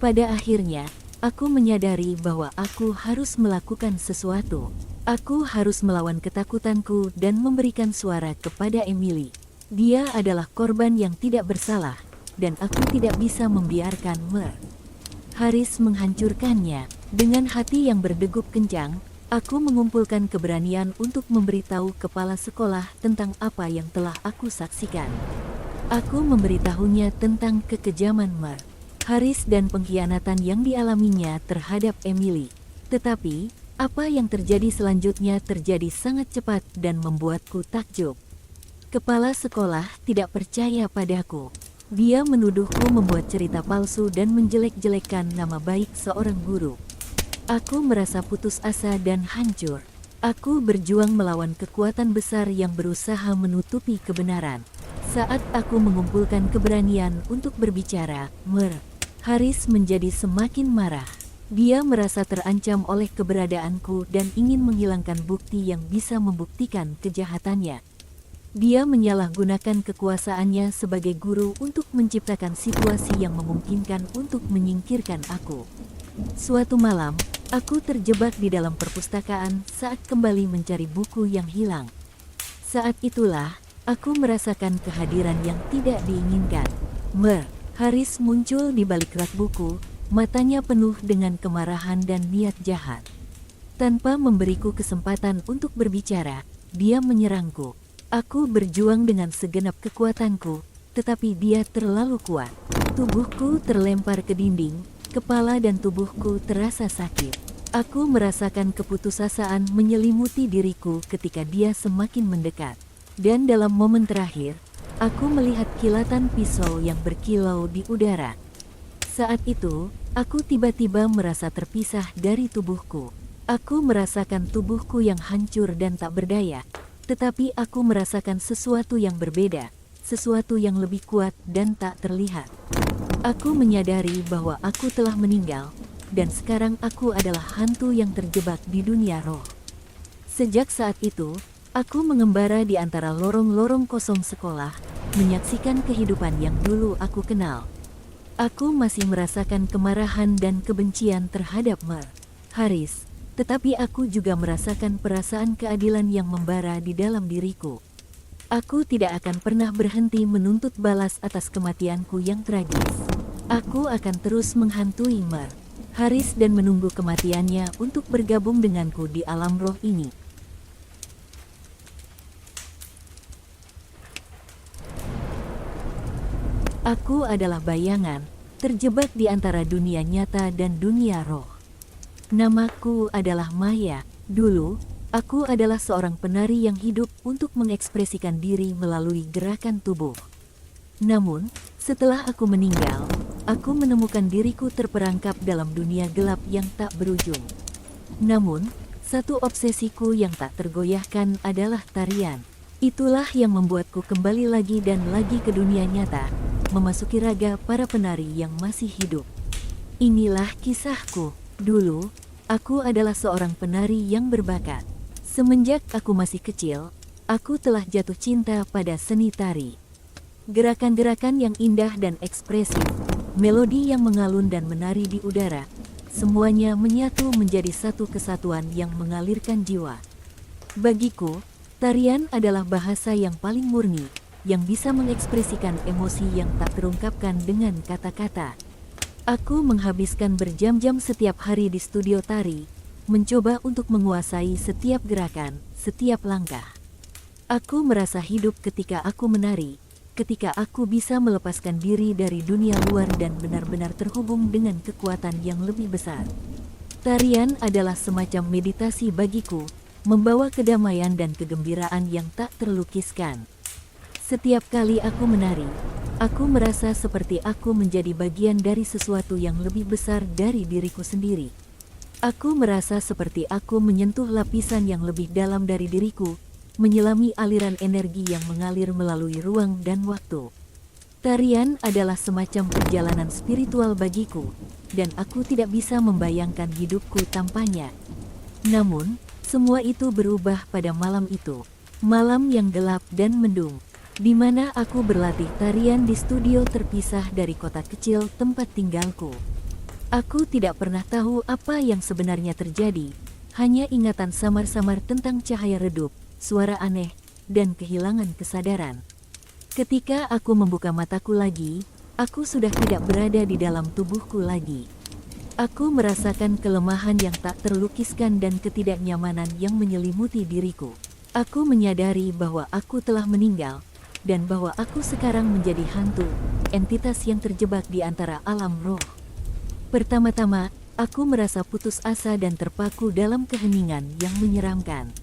Pada akhirnya, aku menyadari bahwa aku harus melakukan sesuatu. Aku harus melawan ketakutanku dan memberikan suara kepada Emily. Dia adalah korban yang tidak bersalah, dan aku tidak bisa membiarkan Mer, Haris menghancurkannya. Dengan hati yang berdegup kencang, aku mengumpulkan keberanian untuk memberitahu kepala sekolah tentang apa yang telah aku saksikan. Aku memberitahunya tentang kekejaman Mer, Haris dan pengkhianatan yang dialaminya terhadap Emily. Tetapi, apa yang terjadi selanjutnya terjadi sangat cepat dan membuatku takjub. Kepala sekolah tidak percaya padaku. Dia menuduhku membuat cerita palsu dan menjelek-jelekkan nama baik seorang guru. Aku merasa putus asa dan hancur. Aku berjuang melawan kekuatan besar yang berusaha menutupi kebenaran. Saat aku mengumpulkan keberanian untuk berbicara, Mer, Haris menjadi semakin marah. Dia merasa terancam oleh keberadaanku dan ingin menghilangkan bukti yang bisa membuktikan kejahatannya. Dia menyalahgunakan kekuasaannya sebagai guru untuk menciptakan situasi yang memungkinkan untuk menyingkirkan aku. Suatu malam, aku terjebak di dalam perpustakaan saat kembali mencari buku yang hilang. Saat itulah, aku merasakan kehadiran yang tidak diinginkan. Mer, Haris muncul di balik rak buku, matanya penuh dengan kemarahan dan niat jahat. Tanpa memberiku kesempatan untuk berbicara, dia menyerangku. Aku berjuang dengan segenap kekuatanku, tetapi dia terlalu kuat. Tubuhku terlempar ke dinding, kepala dan tubuhku terasa sakit. Aku merasakan keputusasaan menyelimuti diriku ketika dia semakin mendekat. Dan dalam momen terakhir, aku melihat kilatan pisau yang berkilau di udara. Saat itu, aku tiba-tiba merasa terpisah dari tubuhku. Aku merasakan tubuhku yang hancur dan tak berdaya. Tetapi aku merasakan sesuatu yang berbeda, sesuatu yang lebih kuat dan tak terlihat. Aku menyadari bahwa aku telah meninggal, dan sekarang aku adalah hantu yang terjebak di dunia roh. Sejak saat itu, aku mengembara di antara lorong-lorong kosong sekolah, menyaksikan kehidupan yang dulu aku kenal. Aku masih merasakan kemarahan dan kebencian terhadap Mer, Haris. Tetapi aku juga merasakan perasaan keadilan yang membara di dalam diriku. Aku tidak akan pernah berhenti menuntut balas atas kematianku yang tragis. Aku akan terus menghantui Mer, Haris dan menunggu kematiannya untuk bergabung denganku di alam roh ini. Aku adalah bayangan, terjebak di antara dunia nyata dan dunia roh. Namaku adalah Maya. Dulu, aku adalah seorang penari yang hidup untuk mengekspresikan diri melalui gerakan tubuh. Namun, setelah aku meninggal, aku menemukan diriku terperangkap dalam dunia gelap yang tak berujung. Namun, satu obsesiku yang tak tergoyahkan adalah tarian. Itulah yang membuatku kembali lagi dan lagi ke dunia nyata, memasuki raga para penari yang masih hidup. Inilah kisahku. Dulu, aku adalah seorang penari yang berbakat. Semenjak aku masih kecil, aku telah jatuh cinta pada seni tari. Gerakan-gerakan yang indah dan ekspresif, melodi yang mengalun dan menari di udara, semuanya menyatu menjadi satu kesatuan yang mengalirkan jiwa. Bagiku, Tarian adalah bahasa yang paling murni, yang bisa mengekspresikan emosi yang tak terungkapkan dengan kata-kata. Aku menghabiskan berjam-jam setiap hari di studio tari, mencoba untuk menguasai setiap gerakan, setiap langkah. Aku merasa hidup ketika aku menari, ketika aku bisa melepaskan diri dari dunia luar dan benar-benar terhubung dengan kekuatan yang lebih besar. Tarian adalah semacam meditasi bagiku, membawa kedamaian dan kegembiraan yang tak terlukiskan. Setiap kali aku menari, aku merasa seperti aku menjadi bagian dari sesuatu yang lebih besar dari diriku sendiri. Aku merasa seperti aku menyentuh lapisan yang lebih dalam dari diriku, menyelami aliran energi yang mengalir melalui ruang dan waktu. Tarian adalah semacam perjalanan spiritual bagiku, dan aku tidak bisa membayangkan hidupku tanpanya. Namun, semua itu berubah pada malam itu. Malam yang gelap dan mendung, di mana aku berlatih tarian di studio terpisah dari kota kecil tempat tinggalku. Aku tidak pernah tahu apa yang sebenarnya terjadi, hanya ingatan samar-samar tentang cahaya redup, suara aneh, dan kehilangan kesadaran. Ketika aku membuka mataku lagi, aku sudah tidak berada di dalam tubuhku lagi. Aku merasakan kelemahan yang tak terlukiskan dan ketidaknyamanan yang menyelimuti diriku. Aku menyadari bahwa aku telah meninggal, dan bahwa aku sekarang menjadi hantu, entitas yang terjebak di antara alam roh. Pertama-tama, aku merasa putus asa dan terpaku dalam keheningan yang menyeramkan.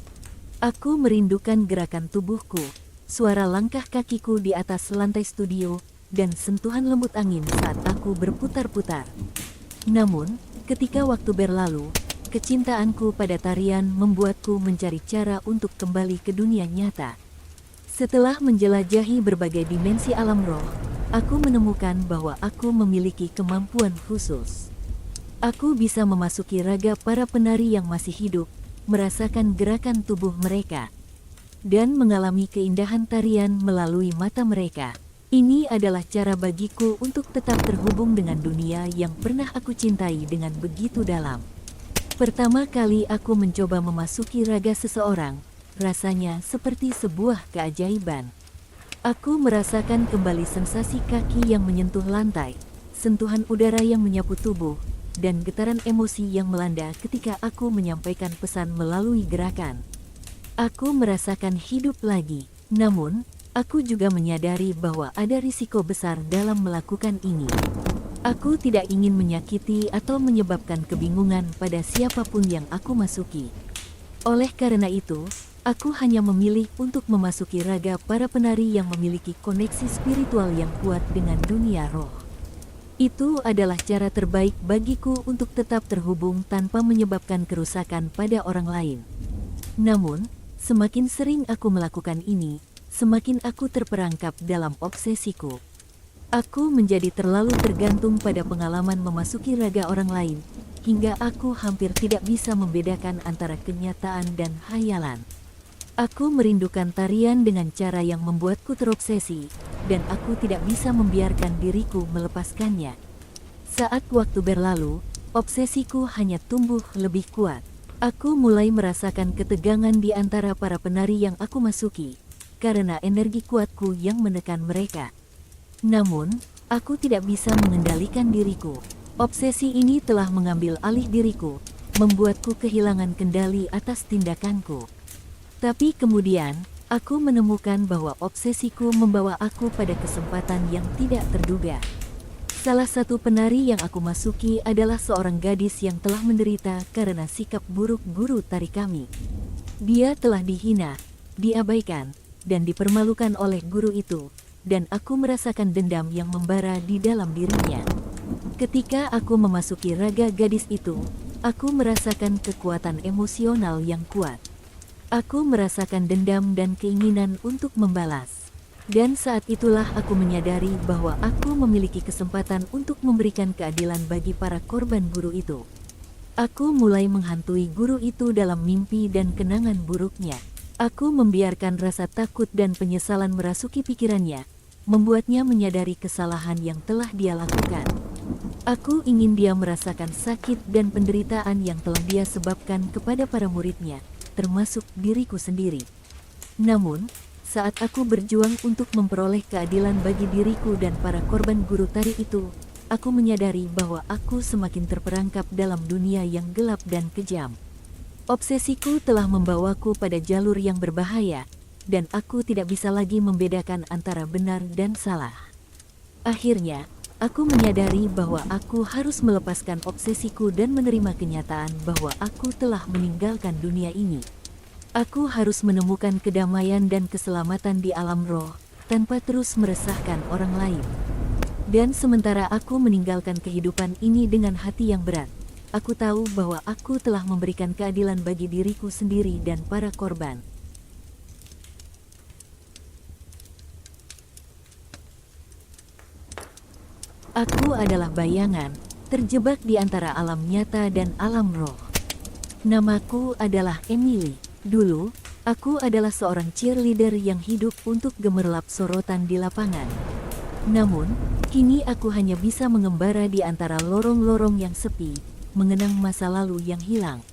Aku merindukan gerakan tubuhku, suara langkah kakiku di atas lantai studio, dan sentuhan lembut angin saat aku berputar-putar. Namun, ketika waktu berlalu, kecintaanku pada tarian membuatku mencari cara untuk kembali ke dunia nyata. Setelah menjelajahi berbagai dimensi alam roh, aku menemukan bahwa aku memiliki kemampuan khusus. Aku bisa memasuki raga para penari yang masih hidup, merasakan gerakan tubuh mereka, dan mengalami keindahan tarian melalui mata mereka. Ini adalah cara bagiku untuk tetap terhubung dengan dunia yang pernah aku cintai dengan begitu dalam. Pertama kali aku mencoba memasuki raga seseorang, rasanya seperti sebuah keajaiban. Aku merasakan kembali sensasi kaki yang menyentuh lantai, sentuhan udara yang menyapu tubuh, dan getaran emosi yang melanda ketika aku menyampaikan pesan melalui gerakan. Aku merasakan hidup lagi, namun aku juga menyadari bahwa ada risiko besar dalam melakukan ini. Aku tidak ingin menyakiti atau menyebabkan kebingungan pada siapapun yang aku masuki. Oleh karena itu, aku hanya memilih untuk memasuki raga para penari yang memiliki koneksi spiritual yang kuat dengan dunia roh. Itu adalah cara terbaik bagiku untuk tetap terhubung tanpa menyebabkan kerusakan pada orang lain. Namun, semakin sering aku melakukan ini, semakin aku terperangkap dalam obsesiku. Aku menjadi terlalu tergantung pada pengalaman memasuki raga orang lain, hingga aku hampir tidak bisa membedakan antara kenyataan dan khayalan. Aku merindukan tarian dengan cara yang membuatku terobsesi, dan aku tidak bisa membiarkan diriku melepaskannya. Saat waktu berlalu, obsesiku hanya tumbuh lebih kuat. Aku mulai merasakan ketegangan di antara para penari yang aku masuki, karena energi kuatku yang menekan mereka. Namun, aku tidak bisa mengendalikan diriku. Obsesi ini telah mengambil alih diriku, membuatku kehilangan kendali atas tindakanku. Tapi kemudian, aku menemukan bahwa obsesiku membawa aku pada kesempatan yang tidak terduga. Salah satu penari yang aku masuki adalah seorang gadis yang telah menderita karena sikap buruk guru tari kami. Dia telah dihina, diabaikan, dan dipermalukan oleh guru itu, dan aku merasakan dendam yang membara di dalam dirinya. Ketika aku memasuki raga gadis itu, aku merasakan kekuatan emosional yang kuat. Aku merasakan dendam dan keinginan untuk membalas. Dan saat itulah aku menyadari bahwa aku memiliki kesempatan untuk memberikan keadilan bagi para korban guru itu. Aku mulai menghantui guru itu dalam mimpi dan kenangan buruknya. Aku membiarkan rasa takut dan penyesalan merasuki pikirannya, membuatnya menyadari kesalahan yang telah dia lakukan. Aku ingin dia merasakan sakit dan penderitaan yang telah dia sebabkan kepada para muridnya, termasuk diriku sendiri. Namun, saat aku berjuang untuk memperoleh keadilan bagi diriku dan para korban guru tari itu, aku menyadari bahwa aku semakin terperangkap dalam dunia yang gelap dan kejam. Obsesiku telah membawaku pada jalur yang berbahaya, dan aku tidak bisa lagi membedakan antara benar dan salah. Akhirnya, aku menyadari bahwa aku harus melepaskan obsesiku dan menerima kenyataan bahwa aku telah meninggalkan dunia ini. Aku harus menemukan kedamaian dan keselamatan di alam roh, tanpa terus meresahkan orang lain. Dan sementara aku meninggalkan kehidupan ini dengan hati yang berat, aku tahu bahwa aku telah memberikan keadilan bagi diriku sendiri dan para korban. Aku adalah bayangan, terjebak di antara alam nyata dan alam roh. Namaku adalah Emily. Dulu, aku adalah seorang cheerleader yang hidup untuk gemerlap sorotan di lapangan. Namun, kini aku hanya bisa mengembara di antara lorong-lorong yang sepi, mengenang masa lalu yang hilang.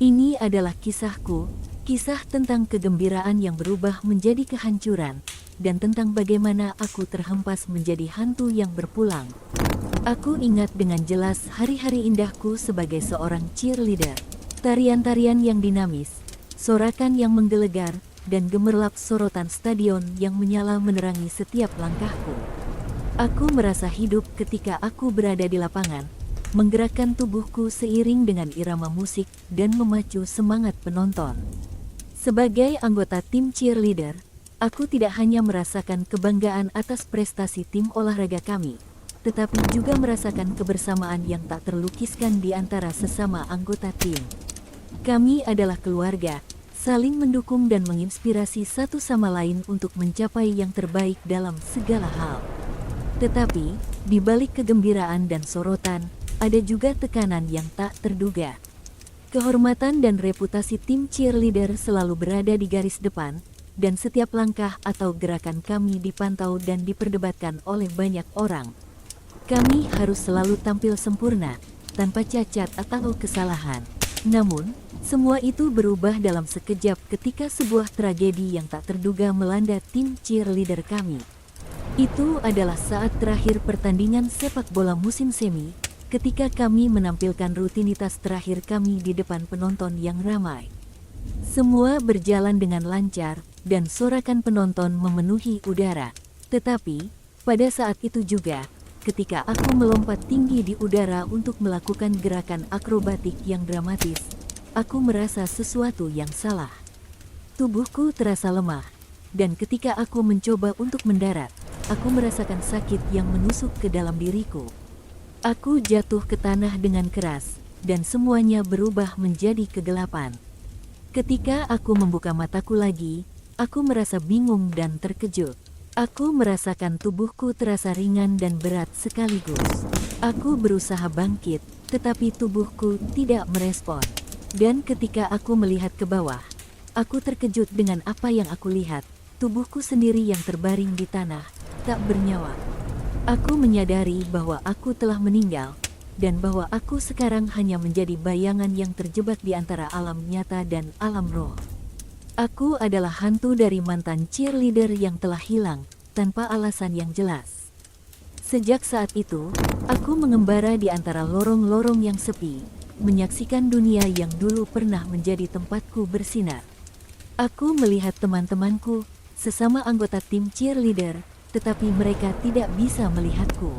Ini adalah kisahku, kisah tentang kegembiraan yang berubah menjadi kehancuran, dan tentang bagaimana aku terhempas menjadi hantu yang berpulang. Aku ingat dengan jelas hari-hari indahku sebagai seorang cheerleader. Tarian-tarian yang dinamis, sorakan yang menggelegar, dan gemerlap sorotan stadion yang menyala menerangi setiap langkahku. Aku merasa hidup ketika aku berada di lapangan, menggerakkan tubuhku seiring dengan irama musik dan memacu semangat penonton. Sebagai anggota tim cheerleader, aku tidak hanya merasakan kebanggaan atas prestasi tim olahraga kami, tetapi juga merasakan kebersamaan yang tak terlukiskan di antara sesama anggota tim. Kami adalah keluarga, saling mendukung dan menginspirasi satu sama lain untuk mencapai yang terbaik dalam segala hal. Tetapi, di balik kegembiraan dan sorotan, ada juga tekanan yang tak terduga. Kehormatan dan reputasi tim cheerleader selalu berada di garis depan, dan setiap langkah atau gerakan kami dipantau dan diperdebatkan oleh banyak orang. Kami harus selalu tampil sempurna, tanpa cacat atau kesalahan. Namun, semua itu berubah dalam sekejap ketika sebuah tragedi yang tak terduga melanda tim cheerleader kami. Itu adalah saat terakhir pertandingan sepak bola musim semi, ketika kami menampilkan rutinitas terakhir kami di depan penonton yang ramai. Semua berjalan dengan lancar, dan sorakan penonton memenuhi udara. Tetapi, pada saat itu juga, ketika aku melompat tinggi di udara untuk melakukan gerakan akrobatik yang dramatis, aku merasa sesuatu yang salah. Tubuhku terasa lemah, dan ketika aku mencoba untuk mendarat, aku merasakan sakit yang menusuk ke dalam diriku. Aku jatuh ke tanah dengan keras, dan semuanya berubah menjadi kegelapan. Ketika aku membuka mataku lagi, aku merasa bingung dan terkejut. Aku merasakan tubuhku terasa ringan dan berat sekaligus. Aku berusaha bangkit, tetapi tubuhku tidak merespon. Dan ketika aku melihat ke bawah, aku terkejut dengan apa yang aku lihat. Tubuhku sendiri yang terbaring di tanah, tak bernyawa. Aku menyadari bahwa aku telah meninggal, dan bahwa aku sekarang hanya menjadi bayangan yang terjebak di antara alam nyata dan alam roh. Aku adalah hantu dari mantan cheerleader yang telah hilang, tanpa alasan yang jelas. Sejak saat itu, aku mengembara di antara lorong-lorong yang sepi, menyaksikan dunia yang dulu pernah menjadi tempatku bersinar. Aku melihat teman-temanku, sesama anggota tim cheerleader, tetapi mereka tidak bisa melihatku.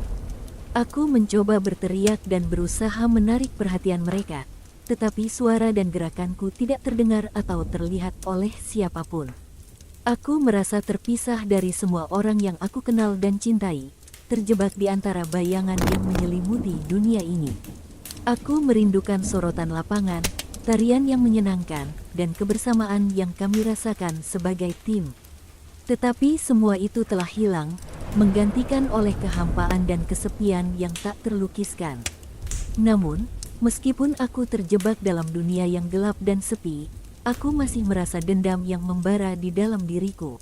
Aku mencoba berteriak dan berusaha menarik perhatian mereka, tetapi suara dan gerakanku tidak terdengar atau terlihat oleh siapapun. Aku merasa terpisah dari semua orang yang aku kenal dan cintai, terjebak di antara bayangan yang menyelimuti dunia ini. Aku merindukan sorotan lapangan, tarian yang menyenangkan, dan kebersamaan yang kami rasakan sebagai tim. Tetapi semua itu telah hilang, menggantikan oleh kehampaan dan kesepian yang tak terlukiskan. Namun, meskipun aku terjebak dalam dunia yang gelap dan sepi, aku masih merasa dendam yang membara di dalam diriku.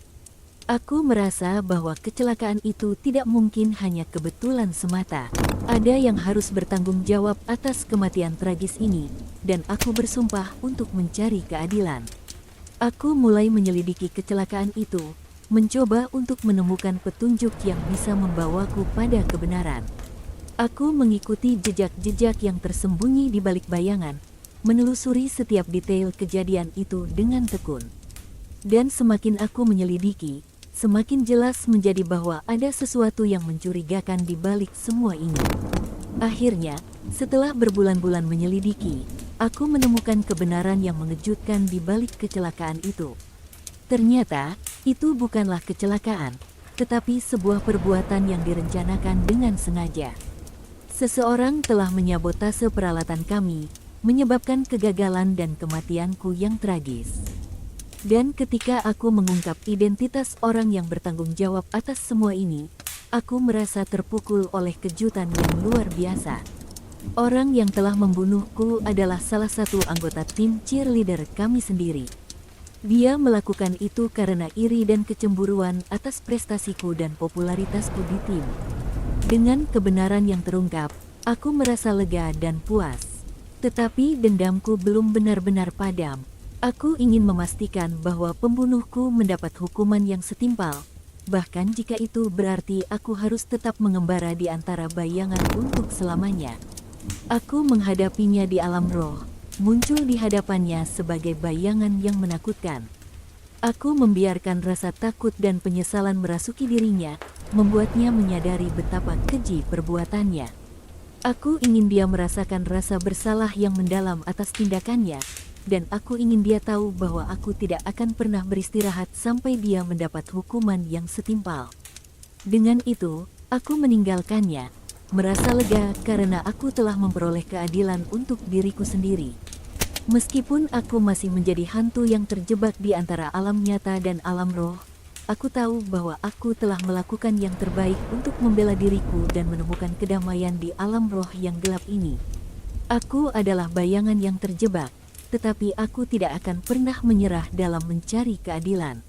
Aku merasa bahwa kecelakaan itu tidak mungkin hanya kebetulan semata. Ada yang harus bertanggung jawab atas kematian tragis ini, dan aku bersumpah untuk mencari keadilan. Aku mulai menyelidiki kecelakaan itu, mencoba untuk menemukan petunjuk yang bisa membawaku pada kebenaran. Aku mengikuti jejak-jejak yang tersembunyi di balik bayangan, menelusuri setiap detail kejadian itu dengan tekun. Dan semakin aku menyelidiki, semakin jelas menjadi bahwa ada sesuatu yang mencurigakan di balik semua ini. Akhirnya, setelah berbulan-bulan menyelidiki, aku menemukan kebenaran yang mengejutkan di balik kecelakaan itu. Ternyata, itu bukanlah kecelakaan, tetapi sebuah perbuatan yang direncanakan dengan sengaja. Seseorang telah menyabotase peralatan kami, menyebabkan kegagalan dan kematianku yang tragis. Dan ketika aku mengungkap identitas orang yang bertanggung jawab atas semua ini, aku merasa terpukul oleh kejutan yang luar biasa. Orang yang telah membunuhku adalah salah satu anggota tim cheerleader kami sendiri. Dia melakukan itu karena iri dan kecemburuan atas prestasiku dan popularitasku di tim. Dengan kebenaran yang terungkap, aku merasa lega dan puas. Tetapi dendamku belum benar-benar padam. Aku ingin memastikan bahwa pembunuhku mendapat hukuman yang setimpal, bahkan jika itu berarti aku harus tetap mengembara di antara bayangan untuk selamanya. Aku menghadapinya di alam roh, muncul di hadapannya sebagai bayangan yang menakutkan. Aku membiarkan rasa takut dan penyesalan merasuki dirinya, membuatnya menyadari betapa keji perbuatannya. Aku ingin dia merasakan rasa bersalah yang mendalam atas tindakannya, dan aku ingin dia tahu bahwa aku tidak akan pernah beristirahat sampai dia mendapat hukuman yang setimpal. Dengan itu, aku meninggalkannya, merasa lega karena aku telah memperoleh keadilan untuk diriku sendiri. Meskipun aku masih menjadi hantu yang terjebak di antara alam nyata dan alam roh, aku tahu bahwa aku telah melakukan yang terbaik untuk membela diriku dan menemukan kedamaian di alam roh yang gelap ini. Aku adalah bayangan yang terjebak, tetapi aku tidak akan pernah menyerah dalam mencari keadilan.